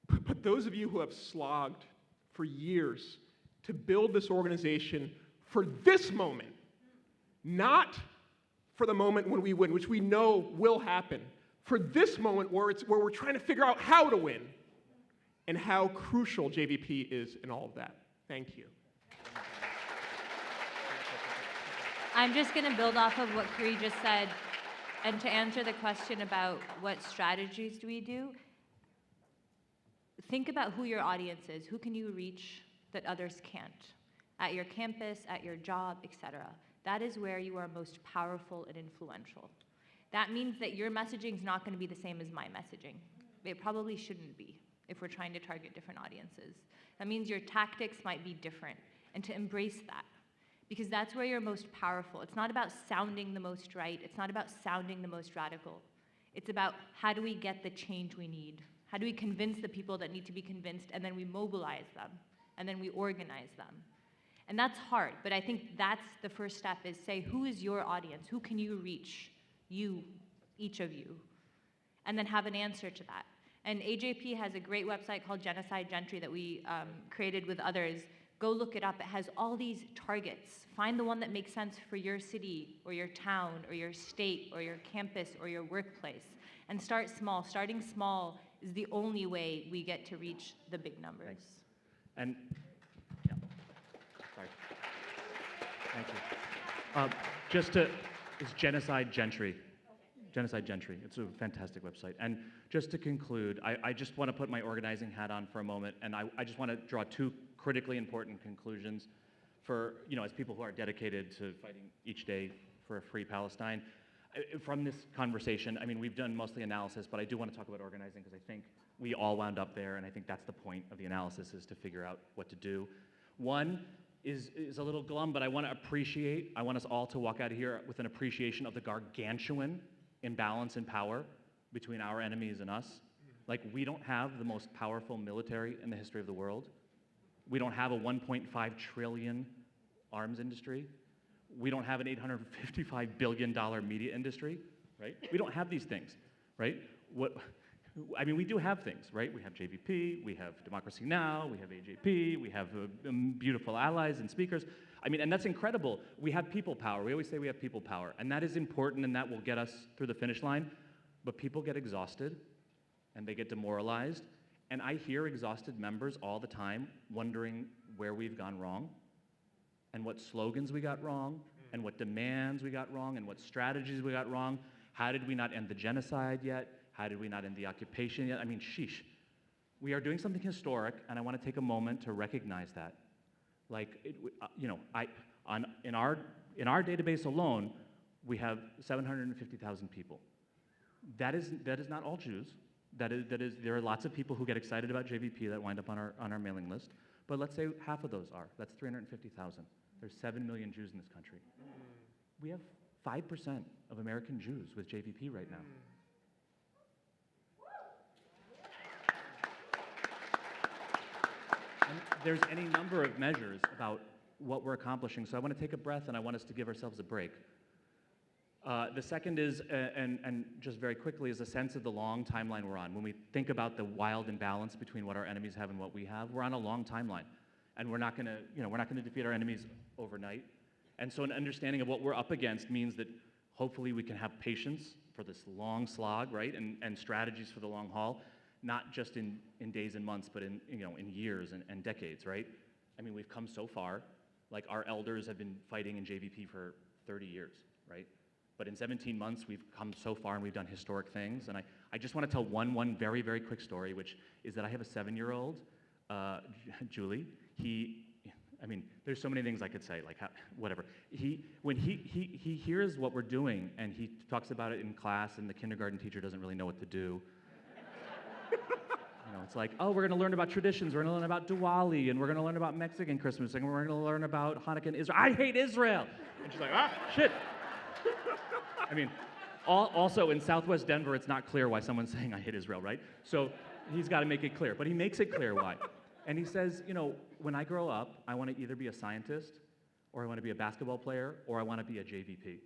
but those of you who have slogged for years to build this organization for this moment, not for the moment when we win, which we know will happen, for this moment where we're trying to figure out how to win, and how crucial JVP is in all of that. Thank you. I'm just going to build off of what Khury just said, and to answer the question about what strategies do we do, think about who your audience is. Who can you reach that others can't? At your campus, at your job, etc. That is where you are most powerful and influential. That means that your messaging is not going to be the same as my messaging. It probably shouldn't be if we're trying to target different audiences. That means your tactics might be different, and to embrace that. Because that's where you're most powerful. It's not about sounding the most right. It's not about sounding the most radical. It's about how do we get the change we need? How do we convince the people that need to be convinced, and then we mobilize them, and then we organize them? And that's hard, but I think that's the first step, is say, who is your audience? Who can you reach? You, each of you. And then have an answer to that. And AJP has a great website called Genocide Gentry that we created with others. Go look it up. It has all these targets. Find the one that makes sense for your city or your town or your state or your campus or your workplace. And start small. Starting small is the only way we get to reach the big numbers. Thanks. And, yeah, sorry. Thank you. It's Genocide Gentry. Genocide Gentry. It's a fantastic website. And just to conclude, I just want to put my organizing hat on for a moment, and I just want to draw two critically important conclusions for, as people who are dedicated to fighting each day for a free Palestine. From this conversation, I mean, we've done mostly analysis, but I do want to talk about organizing because I think we all wound up there, and I think that's the point of the analysis, is to figure out what to do. One is a little glum, but I want us all to walk out of here with an appreciation of the gargantuan imbalance in power between our enemies and us. Like, we don't have the most powerful military in the history of the world. We don't have a $1.5 trillion arms industry. We don't have an $855 billion media industry, right? We don't have these things, right? We do have things, right? We have JVP, we have Democracy Now!, we have AJP, we have beautiful allies and speakers. And that's incredible. We have people power. We always say we have people power, and that is important, and that will get us through the finish line. But people get exhausted, and they get demoralized, And I hear exhausted members all the time wondering where we've gone wrong, and what slogans we got wrong, and what demands we got wrong, and what strategies we got wrong. How did we not end the genocide yet? How did we not end the occupation yet? I mean, sheesh. We are doing something historic, and I want to take a moment to recognize that. Like, in our database alone, we have 750,000 people. That is not all Jews. There are lots of people who get excited about JVP that wind up on our mailing list. But let's say half of those are. That's 350,000. There's 7 million Jews in this country. We have 5% of American Jews with JVP right now. And there's any number of measures about what we're accomplishing. So I want to take a breath, and I want us to give ourselves a break. The second is, and just very quickly, is a sense of the long timeline we're on. When we think about the wild imbalance between what our enemies have and what we have, we're on a long timeline, and we're not going to defeat our enemies overnight. And so an understanding of what we're up against means that hopefully we can have patience for this long slog, right, and strategies for the long haul, not just in days and months, but in years and decades, right? I mean, we've come so far. Like, our elders have been fighting in JVP for 30 years, right? But in 17 months, we've come so far and we've done historic things. And I just want to tell one very, very quick story, which is that I have a 7-year-old, Julie. There's so many things I could say, like whatever. When he hears what we're doing and he talks about it in class and the kindergarten teacher doesn't really know what to do. It's like, oh, we're going to learn about traditions, we're going to learn about Diwali, and we're going to learn about Mexican Christmas, and we're going to learn about Hanukkah and Israel. I hate Israel! And she's like, ah, shit. Also in Southwest Denver, it's not clear why someone's saying I hate Israel, right? So he's got to make it clear, but he makes it clear why. And he says, when I grow up, I want to either be a scientist, or I want to be a basketball player, or I want to be a JVP.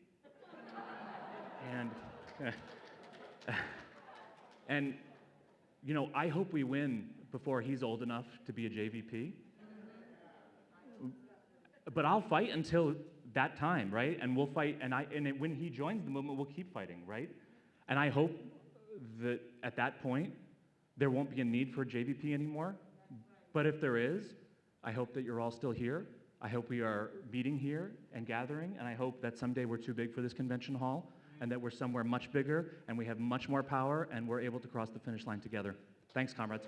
And I hope we win before he's old enough to be a JVP. But I'll fight until that time, right? And we'll fight, and when he joins the movement, we'll keep fighting, right? And I hope that at that point, there won't be a need for JVP anymore. But if there is, I hope that you're all still here. I hope we are meeting here and gathering, and I hope that someday we're too big for this convention hall, and that we're somewhere much bigger, and we have much more power, and we're able to cross the finish line together. Thanks, comrades.